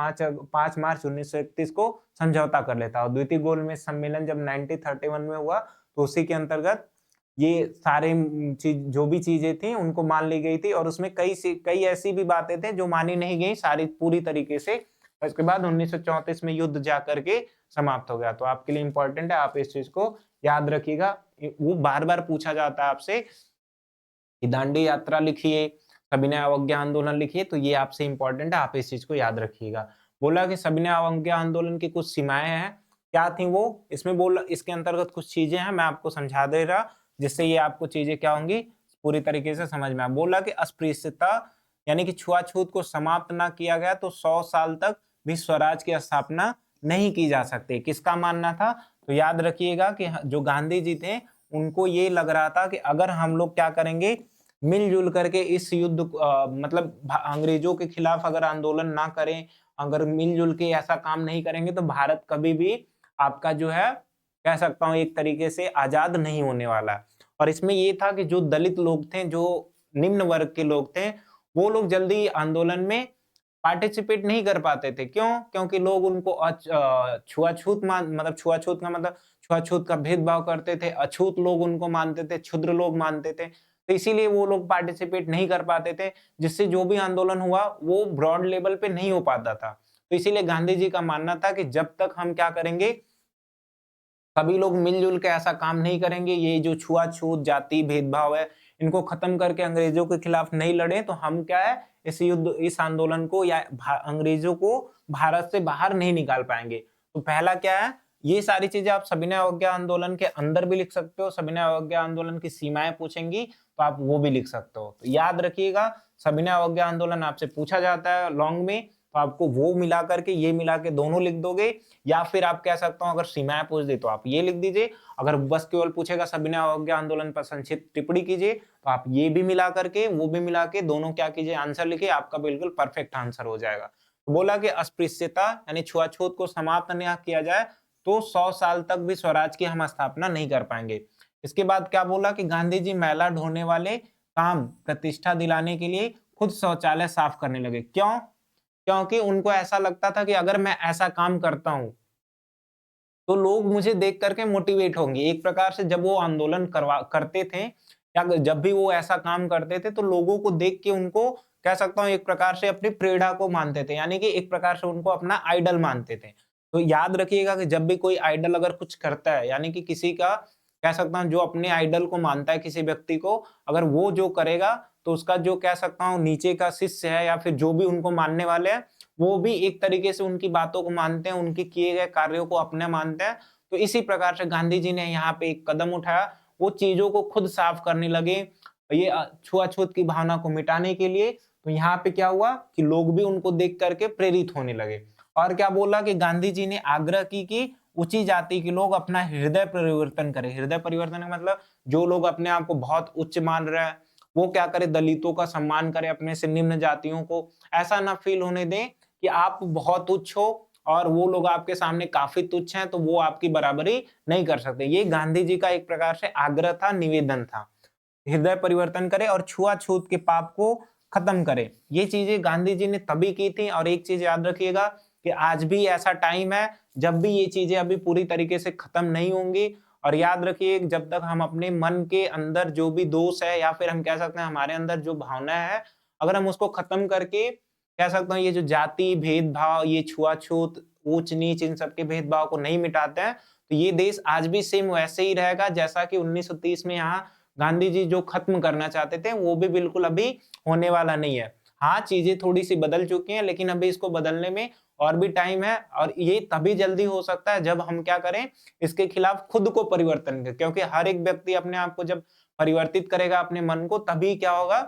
5 मार्च 1931 को समझौता कर लेता है। और द्वितीय गोलमेज सम्मेलन जब 1931 में हुआ तो उसी के अंतर्गत ये सारे जो भी चीजें थी उनको मान ली गई थी। और उसमें कई ऐसी भी बातें थी जो मानी नहीं गई सारी पूरी तरीके से। उसके बाद 1934 में युद्ध जा करके समाप्त हो गया। तो आपके लिए इंपॉर्टेंट है, आप इस चीज को याद रखिएगा। वो बार बार पूछा जाता है आपसे कि दांडी यात्रा लिखिए, सविनय अवज्ञा आंदोलन लिखिए, तो ये आपसे इंपॉर्टेंट है, आप इस चीज को याद रखिएगा। बोला कि सविनय अवज्ञा आंदोलन की कुछ सीमाएं हैं। क्या थी वो? इसमें बोला, इसके अंतर्गत कुछ चीजें हैं, मैं आपको समझा दे रहा, जिससे ये आपको चीजें क्या होंगी? पूरी तरीके से समझ में आ। बोला कि अस्पृश्यता यानी कि छुआछूत को समाप्त ना किया गया तो 100 साल तक भी स्वराज की स्थापना नहीं की जा सकती। किसका मानना था? तो याद रखिएगा कि जो गांधी जी थे उनको ये लग रहा था कि अगर हम लोग क्या करेंगे, मिलजुल करके इस युद्ध मतलब अंग्रेजों के खिलाफ अगर आंदोलन ना करें, अगर मिलजुल के ऐसा काम नहीं करेंगे तो भारत कभी भी आपका जो है, कह सकता हूं एक तरीके से आजाद नहीं होने वाला। और इसमें ये था कि जो दलित लोग थे, जो निम्न वर्ग के लोग थे, वो लोग जल्दी आंदोलन में पार्टिसिपेट नहीं कर पाते थे। क्यों? क्योंकि लोग उनको छुआछूत मतलब छुआछूत का मतलब छुआछूत का भेदभाव करते थे, अछूत लोग उनको मानते थे, क्षुद्र लोग मानते थे। तो इसीलिए वो लोग पार्टिसिपेट नहीं कर पाते थे, जिससे जो भी आंदोलन हुआ वो ब्रॉड लेवल पे नहीं हो पाता था। तो इसीलिए गांधी जी का मानना था कि जब तक हम क्या करेंगे, सभी लोग मिलजुल के ऐसा काम नहीं करेंगे, ये जो छुआछूत जाति भेदभाव है इनको खत्म करके अंग्रेजों के खिलाफ नहीं लड़े, तो हम क्या है, इस आंदोलन को या अंग्रेजों को भारत से बाहर नहीं निकाल पाएंगे। तो पहला क्या है, ये सारी चीजें आप सविनय अवज्ञा आंदोलन के अंदर भी लिख सकते हो। सविनय अवज्ञा आंदोलन की सीमाएं पूछेंगी तो आप वो भी लिख सकते हो। तो याद रखिएगा, सविनय अवज्ञा आंदोलन आपसे पूछा जाता है लॉन्ग में, तो आपको वो मिला करके ये मिला के दोनों लिख दोगे। या फिर आप कह सकते हो अगर सीमाएं पूछ दे तो आप ये लिख दीजिए। अगर बस केवल पूछेगा सविनय अवज्ञा आंदोलन पर संक्षिप्त टिप्पणी कीजिए, तो आप ये भी मिला करके वो भी मिला के दोनों क्या कीजिए, आंसर लिखिए, आपका बिल्कुल परफेक्ट आंसर हो जाएगा। तो बोला कि अस्पृश्यता यानी छुआछूत को समाप्त नहीं किया जाए तो 100 साल तक भी स्वराज की हम स्थापना नहीं कर पाएंगे। इसके बाद क्या बोला कि गांधी जी मैला ढोने वाले काम प्रतिष्ठा दिलाने के लिए खुद शौचालय साफ करने लगे। क्यों? क्योंकि उनको ऐसा लगता था कि अगर मैं ऐसा काम करता हूं तो लोग मुझे देख करके मोटिवेट होंगे। एक प्रकार से जब वो आंदोलन करते थे या जब भी वो ऐसा काम करते थे तो लोगों को देख के उनको कह सकता हूँ एक प्रकार से अपनी प्रेरणा को मानते थे, यानी कि एक प्रकार से उनको अपना आइडल मानते थे। तो याद रखिएगा कि जब भी कोई आइडल अगर कुछ करता है, यानी कि किसी का कह सकता हूँ जो अपने आइडल को मानता है किसी व्यक्ति को, अगर वो जो करेगा तो उसका जो कह सकता हूँ नीचे का शिष्य है या फिर जो भी उनको मानने वाले हैं वो भी एक तरीके से उनकी बातों को मानते हैं, उनके किए गए कार्यों को अपने मानते हैं। तो इसी प्रकार से गांधी जी ने यहाँ पे एक कदम उठाया, वो चीजों को खुद साफ करने लगे, ये छुआछूत की भावना को मिटाने के लिए। तो यहाँ पे क्या हुआ कि लोग भी उनको देख करके प्रेरित होने लगे। और क्या बोला कि गांधी जी ने आग्रह की कि ऊंची जाति के लोग अपना हृदय परिवर्तन करें। हृदय परिवर्तन का मतलब जो लोग अपने आप को बहुत उच्च मान रहे हैं वो क्या करे, दलितों का सम्मान करे, अपने से निम्न जातियों को ऐसा ना फील होने दें कि आप बहुत उच्च हो और वो लोग आपके सामने काफी तुच्छ हैं तो वो आपकी बराबरी नहीं कर सकते। ये गांधी जी का एक प्रकार से आग्रह था, निवेदन था। हृदय परिवर्तन करे और छुआछूत के पाप को खत्म करे। ये चीजें गांधी जी ने तभी की थी। और एक चीज याद रखिएगा कि आज भी ऐसा टाइम है जब भी ये चीजें अभी पूरी तरीके से खत्म नहीं होंगी। और याद रखिए जब तक हम अपने मन के अंदर जो भी दोष है या फिर हम कह सकते हैं हमारे अंदर जो भावना है, अगर हम उसको खत्म करके कह सकता हूँ ये जो जाति भेदभाव, ये छुआछूत, ऊंच नीच, इन सबके भेदभाव को नहीं मिटाते हैं तो ये देश आज भी सेम वैसे ही रहेगा जैसा कि 1930 में यहाँ गांधी जी जो खत्म करना चाहते थे वो भी बिल्कुल अभी होने वाला नहीं है। हाँ, चीजें थोड़ी सी बदल चुकी हैं लेकिन अभी इसको बदलने में और भी टाइम है और ये तभी जल्दी हो सकता है जब हम क्या करें, इसके खिलाफ खुद को परिवर्तन करें। क्योंकि हर एक व्यक्ति अपने आप को जब परिवर्तित करेगा अपने मन को, तभी क्या होगा,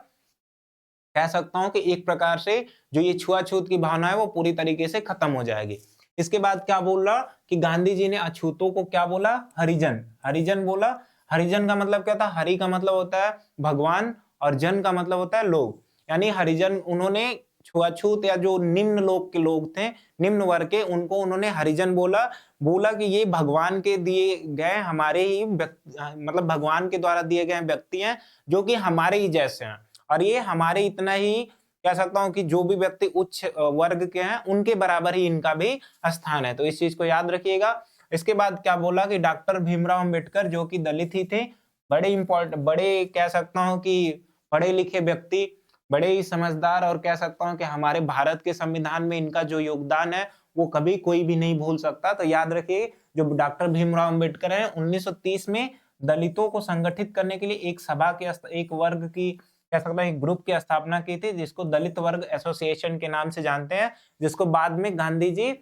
कह सकता हूं कि एक प्रकार से जो ये छुआछूत की भावना है वो पूरी तरीके से खत्म हो जाएगी। इसके बाद क्या बोल रहा कि गांधी जी ने अछूतों को क्या बोला, हरिजन। हरिजन बोला। हरिजन का मतलब क्या था, हरि का मतलब होता है भगवान और जन का मतलब होता है लोग। यानी हरिजन, उन्होंने छुआछूत या जो निम्न लोग के लोग थे, निम्न वर्ग के, उनको उन्होंने हरिजन बोला। बोला कि ये भगवान के दिए गए हमारे ही मतलब भगवान के द्वारा दिए गए व्यक्ति हैं जो कि हमारे ही जैसे हैं और ये हमारे इतना ही कह सकता हूं कि जो भी व्यक्ति उच्च वर्ग के हैं उनके बराबर ही इनका भी स्थान है। तो इस चीज को याद रखिएगा। इसके बाद क्या बोला कि डॉक्टर भीमराव अंबेडकर जो कि दलित ही थे, बड़े कह सकता हूं कि पढ़े लिखे व्यक्ति, बड़े ही समझदार, और कह सकता हूं कि हमारे भारत के संविधान में इनका जो योगदान है वो कभी कोई भी नहीं भूल सकता। तो याद रखिए जो डॉक्टर भीमराव अंबेडकर है 1930 में दलितों को संगठित करने के लिए एक सभा के एक वर्ग की कह सकता है एक ग्रुप की स्थापना की थी जिसको दलित वर्ग एसोसिएशन के नाम से जानते हैं, जिसको बाद में गांधी जी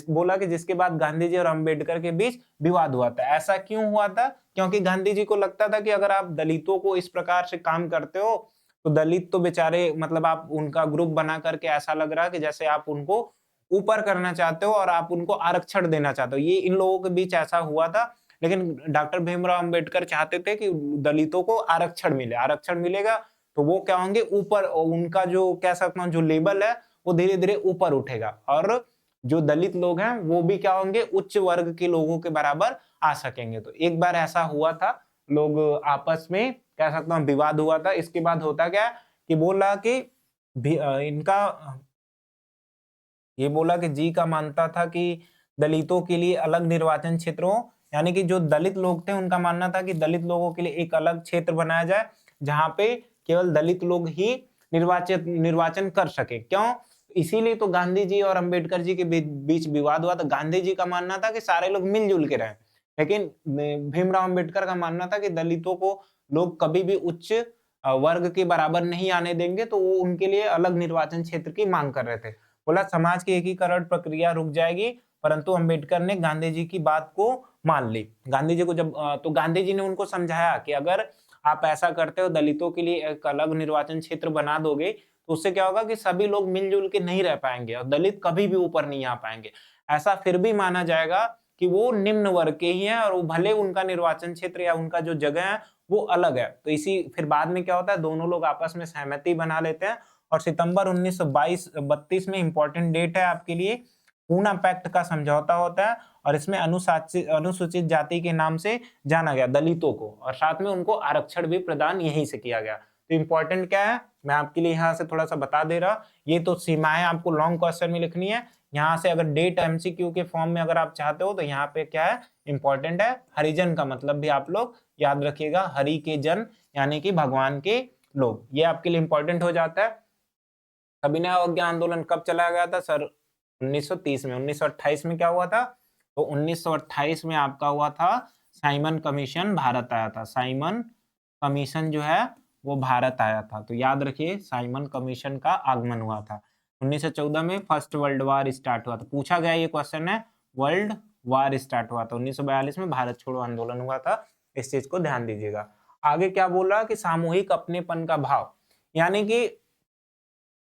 बोला कि जिसके बाद गांधी जी और अंबेडकर के बीच विवाद हुआ था। ऐसा क्यों हुआ था? क्योंकि गांधी जी को लगता था कि अगर आप दलितों को इस प्रकार से काम करते हो तो दलित तो बेचारे, मतलब आप उनका ग्रुप बना करके ऐसा लग रहा है कि जैसे आप उनको ऊपर करना चाहते हो और आप उनको आरक्षण देना चाहते हो। ये इन लोगों के बीच ऐसा हुआ था। लेकिन डॉक्टर भीमराव अंबेडकर चाहते थे कि दलितों को आरक्षण मिले, आरक्षण मिलेगा तो वो क्या होंगे, ऊपर, उनका जो कह सकता हूँ जो लेवल है वो धीरे धीरे ऊपर उठेगा और जो दलित लोग हैं वो भी क्या होंगे, उच्च वर्ग के लोगों के बराबर आ सकेंगे। तो एक बार ऐसा हुआ था, लोग आपस में कह सकता हूँ विवाद हुआ था। इसके बाद होता क्या कि बोला कि इनका ये बोला कि जी का मानता था कि दलितों के लिए अलग निर्वाचन क्षेत्र हो, यानी कि जो दलित लोग थे उनका मानना था कि दलित लोगों के लिए एक अलग क्षेत्र बनाया जाए जहां पे केवल दलित लोग ही निर्वाचन कर सके। क्यों? इसीलिए तो गांधी जी और अंबेडकर जी के बीच विवाद हुआ था। गांधी जी का मानना था कि सारे लोग मिलजुल के रहें, लेकिन भीमराव अंबेडकर का मानना था कि दलितों को लोग कभी भी उच्च वर्ग के बराबर नहीं आने देंगे, तो वो उनके लिए अलग निर्वाचन क्षेत्र की मांग कर रहे थे। बोला समाज की एकीकरण प्रक्रिया रुक जाएगी, परंतु अंबेडकर ने गांधी जी की बात को मान ली। गांधी जी को जब तो गांधी जी ने उनको समझाया कि अगर आप ऐसा करते हो, दलितों के लिए एक अलग निर्वाचन क्षेत्र बना दोगे, तो उससे क्या होगा कि सभी लोग मिलजुल के नहीं रह पाएंगे और दलित कभी भी ऊपर नहीं आ पाएंगे। ऐसा फिर भी माना जाएगा कि वो निम्न वर्ग के ही हैं और वो भले उनका निर्वाचन क्षेत्र या उनका जो जगह है वो अलग है। तो इसी फिर बाद में क्या होता है, दोनों लोग आपस में सहमति बना लेते हैं और सितंबर 1932 में इंपॉर्टेंट डेट है आपके लिए, पूना पैक्ट का समझौता होता है और इसमें अनुसूचित जाति के नाम से जाना गया दलितों को, और साथ में उनको आरक्षण भी प्रदान यहीं से किया गया। तो इंपॉर्टेंट क्या है, मैं आपके लिए यहाँ से थोड़ा सा बता दे रहा, ये तो सीमाएं आपको लॉन्ग क्वेश्चन में लिखनी है। यहाँ से अगर डेट एमसीक्यू के फॉर्म में अगर आप चाहते हो तो यहाँ पे क्या है इंपॉर्टेंट है, हरिजन का मतलब भी आप लोग याद रखिएगा, हरि के जन यानी कि भगवान के लोग, ये आपके लिए इंपॉर्टेंट हो जाता है। सविनय अवज्ञा आंदोलन कब चलाया गया था सर? 1930 में। 1928 में क्या हुआ था? तो 1928 में आपका हुआ था साइमन कमीशन भारत आया था। साइमन कमीशन जो है वो भारत आया था, तो याद रखिए साइमन कमीशन का आगमन हुआ था। 1914 में फर्स्ट वर्ल्ड वार स्टार्ट हुआ था, पूछा गया ये क्वेश्चन है, वर्ल्ड वार स्टार्ट हुआ था। 1942 में भारत छोड़ो आंदोलन हुआ था, इस चीज को ध्यान दीजिएगा। आगे क्या बोल रहा कि सामूहिक अपनेपन का भाव, यानी कि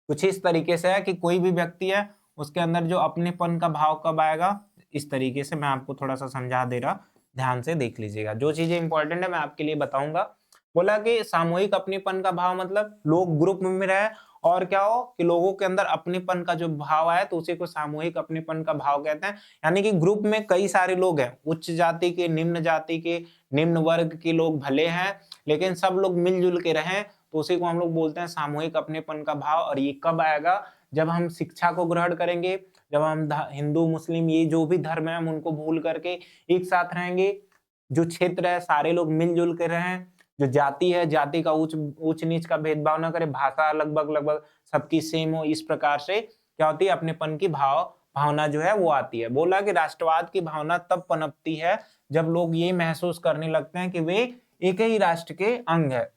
कुछ इस तरीके से है कि कोई भी व्यक्ति है उसके अंदर जो अपनेपन का भाव कब आएगा, इस तरीके से मैं आपको थोड़ा सा समझा दे रहा, ध्यान से देख लीजिएगा। जो चीजें इंपॉर्टेंट है मैं आपके लिए बताऊंगा। बोला कि सामूहिक अपनेपन का भाव मतलब लोग ग्रुप में रहे और क्या हो कि लोगों के अंदर अपनेपन का जो भाव आए तो उसी को सामूहिक अपनेपन का भाव कहते हैं। यानी कि ग्रुप में कई सारे लोग हैं, उच्च जाति के, निम्न वर्ग के लोग भले हैं, लेकिन सब लोग मिलजुल के रहें, तो उसी को हम लोग बोलते हैं सामूहिक अपनेपन का भाव। और ये कब आएगा? जब हम शिक्षा को ग्रहण करेंगे, जब हम हिंदू मुस्लिम ये जो भी धर्म है हम उनको भूल करके एक साथ रहेंगे, जो क्षेत्र है सारे लोग मिलजुल के रहें, जो जाति है जाति का ऊंच नीच का भेदभाव ना करे, भाषा लगभग सबकी सेम हो, इस प्रकार से क्या होती है अपनेपन की भावना जो है वो आती है। बोला कि राष्ट्रवाद की भावना तब पनपती है जब लोग ये महसूस करने लगते हैं कि वे एक ही राष्ट्र के अंग है।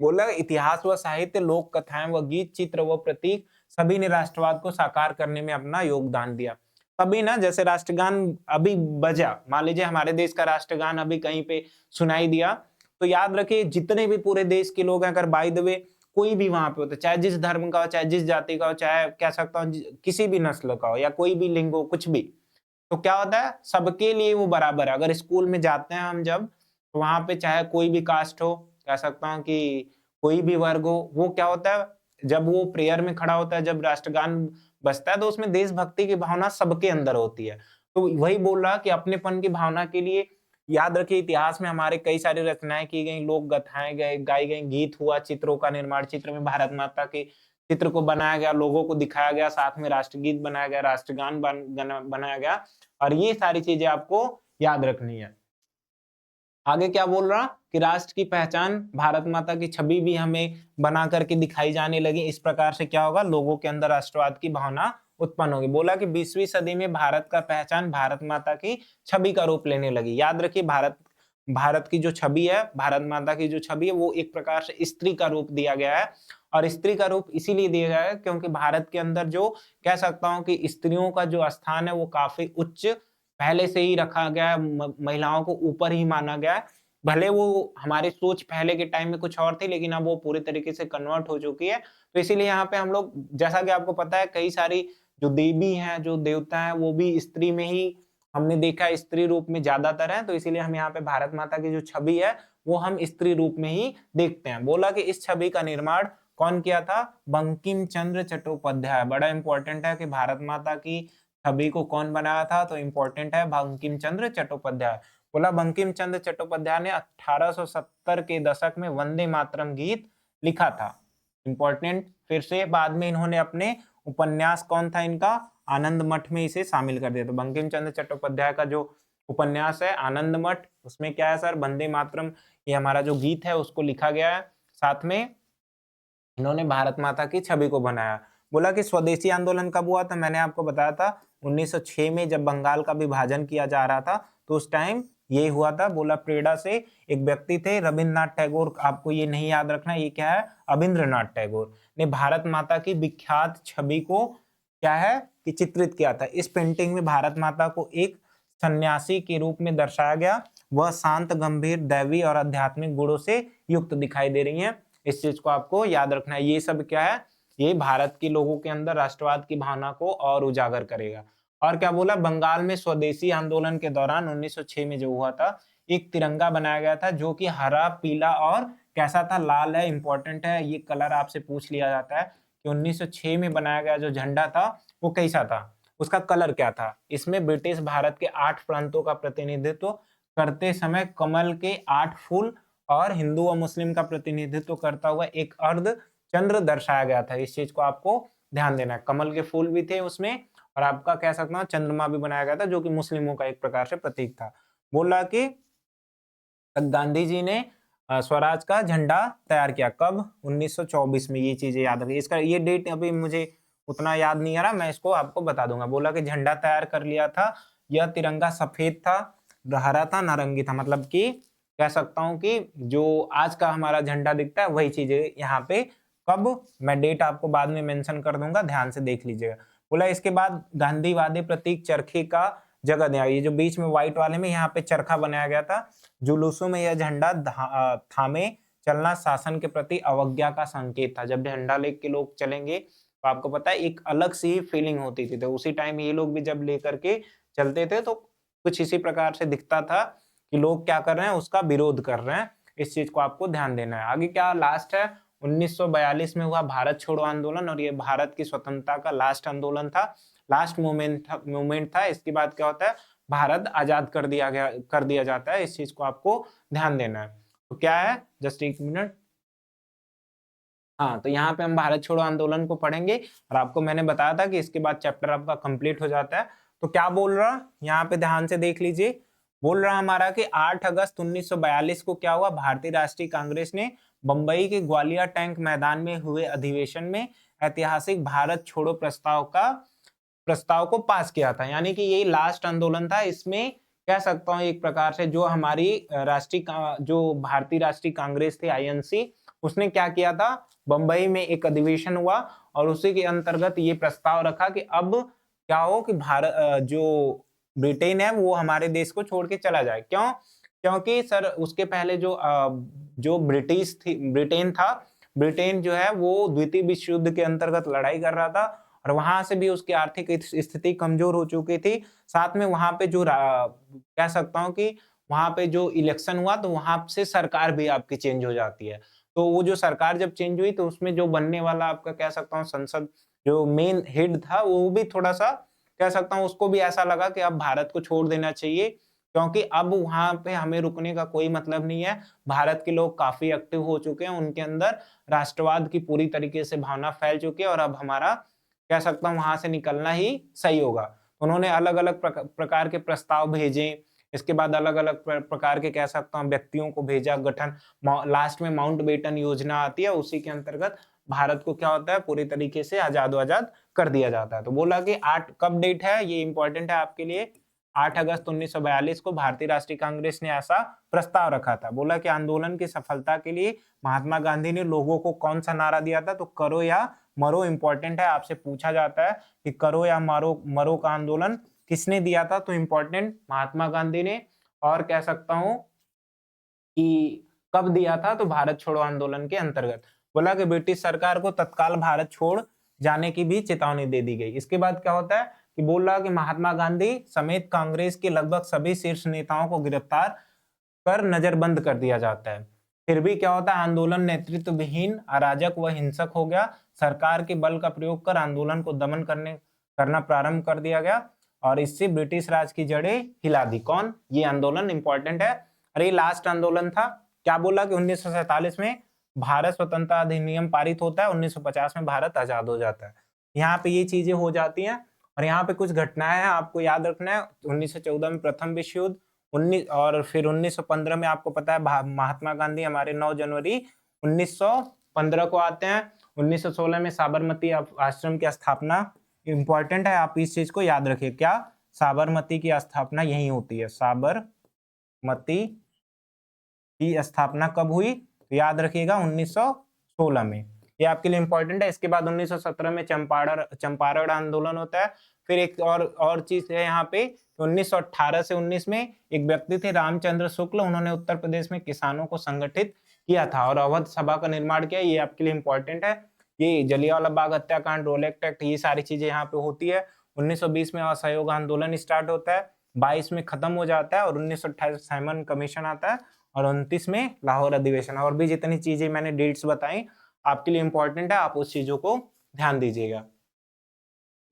बोला इतिहास व साहित्य, लोक कथाएं व गीत, चित्र व प्रतीक सभी ने राष्ट्रवाद को साकार करने में अपना योगदान दिया। तभी ना जैसे राष्ट्रगान अभी बजा, मान लीजिए हमारे देश का राष्ट्रगान अभी कहीं पे सुनाई दिया, तो याद रखिए जितने भी पूरे देश के लोग हैं, अगर बाय द वे कोई भी वहां पे होता है, चाहे जिस धर्म का हो, चाहे जिस जाति का हो, चाहे कह सकता हूँ किसी भी नस्ल का हो या कोई भी लिंग हो, कुछ भी, तो क्या होता है सबके लिए वो बराबर है। अगर स्कूल में जाते हैं हम जब, तो वहां पे चाहे कोई भी कास्ट हो, कह सकता हूँ कि कोई भी वर्ग हो, वो क्या होता है जब वो प्रेयर में खड़ा होता है, जब राष्ट्रगान बजता है, तो उसमें देशभक्ति की भावना सबके अंदर होती है। तो वही बोल रहा कि अपनेपन की भावना के लिए याद रखिए इतिहास में हमारे कई सारी रचनाएं की गई, लोक गाथाएं गाई गई, गीत हुआ, चित्रों का निर्माण, चित्र में भारत माता के चित्र को बनाया गया, लोगों को दिखाया गया, साथ में राष्ट्रगीत बनाया गया, राष्ट्रगान बनाया गया, और ये सारी चीजें आपको याद रखनी है। आगे क्या बोल रहा कि राष्ट्र की पहचान भारत माता की छवि भी हमें बना करके दिखाई जाने लगी। इस प्रकार से क्या होगा, लोगों के अंदर राष्ट्रवाद की भावना उत्पन्न होगी। बोला कि 20वीं सदी में भारत का पहचान भारत माता की छवि का रूप लेने लगी। याद रखिए भारत की जो छवि है, भारत माता की जो छवि है, वो एक प्रकार से स्त्री का रूप दिया गया है। और स्त्री का रूप इसीलिए दिया गया है क्योंकि भारत के अंदर जो कह सकता हूं कि स्त्रियों का जो स्थान है वो काफी उच्च पहले से ही रखा गया है, महिलाओं को ऊपर ही माना गया है। भले वो हमारी सोच पहले के टाइम में कुछ और थी, लेकिन अब वो पूरी तरीके से कन्वर्ट हो चुकी है। तो इसीलिए यहाँ पे हम लोग, जैसा कि आपको पता है, कई सारी जो देवी हैं, जो देवता हैं, वो भी स्त्री में ही हमने देखा है, स्त्री रूप में ज्यादातर है। तो इसीलिए हम यहाँ पे भारत माता की जो छवि है वो हम स्त्री रूप में ही देखते हैं। बोला कि इस छवि का निर्माण कौन किया था? बंकिम चंद्र चट्टोपाध्याय। बड़ा इंपॉर्टेंट है कि भारत माता की छवि को कौन बनाया था, तो इंपॉर्टेंट है बंकिम चंद्र चट्टोपाध्याय। बोला बंकिम चंद्र चट्टोपाध्याय ने 1870 के दशक में वंदे मातरम गीत लिखा था। इंपॉर्टेंट फिर से, बाद में इन्होंने अपने उपन्यास कौन था इनका, आनंद मठ में इसे शामिल कर दिया। तो बंकिम चंद्र चट्टोपाध्याय का जो उपन्यास है आनंद मठ, उसमें क्या है सर, वंदे मातरम ये हमारा जो गीत है उसको लिखा गया है। साथ में इन्होंने भारत माता की छवि को बनाया। बोला कि स्वदेशी आंदोलन कब हुआ था? मैंने आपको बताया था 1906 में, जब बंगाल का विभाजन किया जा रहा था, तो उस टाइम ये हुआ था। बोला प्रेड़ा से एक व्यक्ति थे रविंद्रनाथ टैगोर, आपको ये नहीं याद रखना, ये क्या है, अविंद्रनाथ टैगोर ने भारत माता की विख्यात छवि को क्या है कि चित्रित किया था। इस पेंटिंग में भारत माता को एक सन्यासी के रूप में दर्शाया गया। वह शांत, गंभीर, दैवी और आध्यात्मिक गुणों से युक्त दिखाई दे रही हैं। इस चीज को आपको याद रखना है। ये सब क्या है, ये भारत के लोगों के अंदर राष्ट्रवाद की भावना को और उजागर करेगा। और क्या बोला, बंगाल में स्वदेशी आंदोलन के दौरान 1906 में जो हुआ था, एक तिरंगा बनाया गया था जो कि हरा, पीला और कैसा था, लाल है। इंपॉर्टेंट है, ये कलर आपसे पूछ लिया जाता है कि 1906 में बनाया गया जो झंडा था वो कैसा था। उसका कलर क्या था? इसमें ब्रिटिश भारत के 8 प्रांतों का प्रतिनिधित्व करते समय कमल के 8 फूल और हिंदू व मुस्लिम का प्रतिनिधित्व करता हुआ एक अर्ध चंद्र दर्शाया गया था। इस चीज को आपको ध्यान देना है। कमल के फूल भी थे उसमें और आपका कह सकता हूँ चंद्रमा भी बनाया गया था जो कि मुस्लिमों का एक प्रकार से प्रतीक था। बोला कि गांधी जी ने स्वराज का झंडा तैयार किया कब? 1924 में। ये चीजें याद रखिए। इसका ये डेट अभी मुझे उतना याद नहीं आ रहा, मैं इसको आपको बता दूंगा। बोला कि झंडा तैयार कर लिया था। यह तिरंगा सफेद था, हरा था, नारंगी था। मतलब कि कह सकता हूं कि जो आज का हमारा झंडा दिखता है वही चीजें यहाँ पे। कब? मैं डेट आपको बाद में मेंशन कर दूंगा, ध्यान से देख लीजिएगा। बोला इसके बाद गांधीवादी प्रतीक चरखे का जगह दिया। ये जो बीच में व्हाइट वाले में यहाँ पे चरखा बनाया गया था। जुलूसों में यह झंडा थामे चलना शासन के प्रति अवज्ञा का संकेत था। जब झंडा लेके लोग चलेंगे तो आपको पता है एक अलग सी फीलिंग होती थी। तो उसी टाइम ये लोग भी जब लेकर के चलते थे तो कुछ इसी प्रकार से दिखता था कि लोग क्या कर रहे हैं, उसका विरोध कर रहे हैं। इस चीज को आपको ध्यान देना है। आगे क्या लास्ट है? 1942 में हुआ भारत छोड़ो आंदोलन और ये भारत की स्वतंत्रता का लास्ट आंदोलन था, लास्ट मूवमेंट था। इसके बाद क्या होता है? भारत आजाद कर दिया जाता है। इस चीज को आपको ध्यान देना है। तो क्या है? जस्ट एक मिनट। हाँ, तो यहाँ पे हम भारत छोड़ो आंदोलन को पढ़ेंगे और आपको मैंने बताया था कि इसके बाद चैप्टर आपका कंप्लीट हो जाता है। तो क्या बोल रहा, यहाँ पे ध्यान से देख लीजिए। बोल रहा हमारा कि 8 अगस्त 1942 को क्या हुआ? भारतीय राष्ट्रीय कांग्रेस ने बंबई के ग्वालियर टैंक मैदान में हुए अधिवेशन में ऐतिहासिक भारत छोड़ो प्रस्ताव को पास किया था। यानी कि यही लास्ट आंदोलन था। इसमें कह सकता हूँ एक प्रकार से जो हमारी जो भारतीय राष्ट्रीय कांग्रेस थी, आईएनसी, उसने क्या किया था? बंबई में एक अधिवेशन हुआ और उसी के अंतर्गत ये प्रस्ताव रखा कि अब क्या हो कि भारत जो ब्रिटेन है वो हमारे देश को छोड़ के चला जाए। क्यों? क्योंकि सर उसके पहले जो ब्रिटेन था, ब्रिटेन जो है वो द्वितीय विश्व युद्ध के अंतर्गत लड़ाई कर रहा था और वहां से भी उसकी आर्थिक स्थिति कमजोर हो चुकी थी। साथ में वहां पे जो कह सकता हूँ कि वहां पे जो इलेक्शन हुआ तो वहां से सरकार भी आपकी चेंज हो जाती है। तो वो जो सरकार जब चेंज हुई तो उसमें जो बनने वाला आपका कह सकता हूँ संसद जो मेन हेड था वो भी थोड़ा सा कह सकता हूँ उसको भी ऐसा लगा कि अब भारत को छोड़ देना चाहिए, क्योंकि अब वहां पे हमें रुकने का कोई मतलब नहीं है। भारत के लोग काफी एक्टिव हो चुके हैं, उनके अंदर राष्ट्रवाद की पूरी तरीके से भावना फैल चुकी है और अब हमारा कह सकता हूँ वहां से निकलना ही सही होगा। उन्होंने अलग अलग प्रकार के प्रस्ताव भेजे। इसके बाद अलग अलग प्रकार के कह सकता हूँ व्यक्तियों को भेजा गठन। लास्ट में माउंटबेटन योजना आती है, उसी के अंतर्गत भारत को क्या होता है पूरी तरीके से आजाद कर दिया जाता है। तो बोला कि 8 कब डेट है, ये इंपॉर्टेंट है आपके लिए। 8 अगस्त 1942 को भारतीय राष्ट्रीय कांग्रेस ने ऐसा प्रस्ताव रखा था। बोला कि आंदोलन की सफलता के लिए महात्मा गांधी ने लोगों को कौन सा नारा दिया था? तो करो या मरो इंपॉर्टेंट है, आपसे पूछा जाता है कि करो या मरो का आंदोलन किसने दिया था? तो इंपॉर्टेंट महात्मा गांधी ने। और कह सकता हूं कि कब दिया था? तो भारत छोड़ो आंदोलन के अंतर्गत। बोला कि ब्रिटिश सरकार को तत्काल भारत छोड़ जाने की भी चेतावनी दे दी गई। इसके बाद क्या होता है कि बोल रहा कि महात्मा गांधी समेत कांग्रेस के लगभग सभी शीर्ष नेताओं को गिरफ्तार कर नजरबंद कर दिया जाता है। फिर भी क्या होता है? आंदोलन नेतृत्व विहीन, अराजक व हिंसक हो गया। सरकार के बल का प्रयोग कर आंदोलन को दमन करना प्रारंभ कर दिया गया और इससे ब्रिटिश राज की जड़ें हिला दी। कौन? ये आंदोलन इंपॉर्टेंट है। अरे लास्ट आंदोलन था। क्या बोला कि 1947 में भारत स्वतंत्रता अधिनियम पारित होता है, 1950 में भारत आजाद हो जाता है। यहाँ पे ये चीजें हो जाती हैं और यहाँ पे कुछ घटनाएं हैं आपको याद रखना है। 1914 में प्रथम विश्व युद्ध, 19 और फिर 1915 में आपको पता है महात्मा गांधी हमारे 9 जनवरी 1915 को आते हैं। 1916 में साबरमती आश्रम की स्थापना इंपॉर्टेंट है, आप इस चीज को याद रखिए। क्या? साबरमती की स्थापना यही होती है। साबरमती की स्थापना कब हुई? तो याद रखिएगा 1916 में। ये आपके लिए इंपॉर्टेंट है। इसके बाद 1917 में चंपारण आंदोलन होता है। फिर एक और चीज है यहाँ पे, 1918 से 19 में एक व्यक्ति थे रामचंद्र शुक्ल, उन्होंने उत्तर प्रदेश में किसानों को संगठित किया था और अवध सभा का निर्माण किया। ये आपके लिए इंपॉर्टेंट है। ये जलियांवाला बाग हत्याकांड, रोलेक्ट एक्ट, ये सारी चीजें यहाँ पे होती है। 1920 में असहयोग आंदोलन स्टार्ट होता है, 22 में खत्म हो जाता है और 1928 साइमन कमीशन आता है और 29 में लाहौर अधिवेशन। और भी जितनी चीजें मैंने डेट्स बताई आपके लिए इंपॉर्टेंट है, आप उस चीजों को ध्यान दीजिएगा।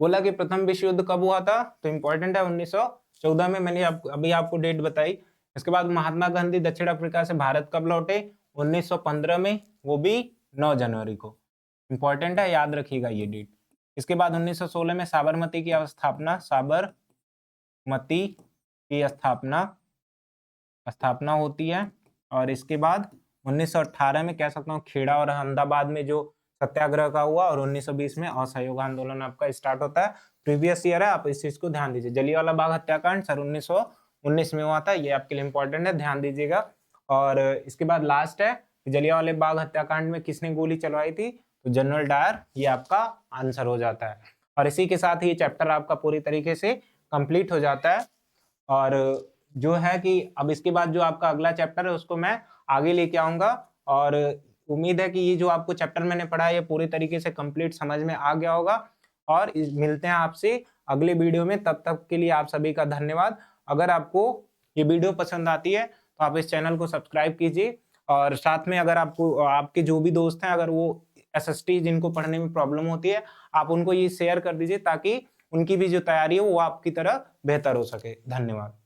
बोला कि प्रथम विश्व युद्ध कब हुआ था, तो इंपॉर्टेंट है 1914 में, मैंने अभी आपको डेट बताई। इसके बाद महात्मा गांधी दक्षिण अफ्रीका से भारत कब लौटे, 1915 में, वो भी 9 जनवरी को। इंपॉर्टेंट है, याद रखिएगा ये डेट। इसके बाद 1916 में साबरमती की स्थापना, साबरमती की स्थापना होती है। और इसके बाद 1918 में कह सकता हूँ खेड़ा और अहमदाबाद में जो सत्याग्रह का हुआ, और 1920 में असहयोग आंदोलन आपका स्टार्ट होता है। प्रीवियस ईयर है, आप इस चीज को ध्यान दीजिए। जलियांवाला बाग हत्याकांड सर 1919 में हुआ था, ये आपके लिए इंपॉर्टेंट है, ध्यान दीजिएगा। और इसके बाद लास्ट है, जलियांवाला बाग हत्याकांड में किसने गोली चलवाई थी, तो जनरल डायर, ये आपका आंसर हो जाता है। और इसी के साथ ही चैप्टर आपका पूरी तरीके से कंप्लीट हो जाता है। और जो है कि अब इसके बाद जो आपका अगला चैप्टर है उसको मैं आगे लेके आऊंगा, और उम्मीद है कि ये जो आपको चैप्टर मैंने पढ़ा है ये पूरी तरीके से कंप्लीट समझ में आ गया होगा। और मिलते हैं आपसे अगले वीडियो में, तब तक के लिए आप सभी का धन्यवाद। अगर आपको ये वीडियो पसंद आती है तो आप इस चैनल को सब्सक्राइब कीजिए, और साथ में अगर आपको आपके जो भी दोस्त हैं अगर वो एसएसटी जिनको पढ़ने में प्रॉब्लम होती है, आप उनको ये शेयर कर दीजिए ताकि उनकी भी जो तैयारी है वो आपकी तरह बेहतर हो सके। धन्यवाद।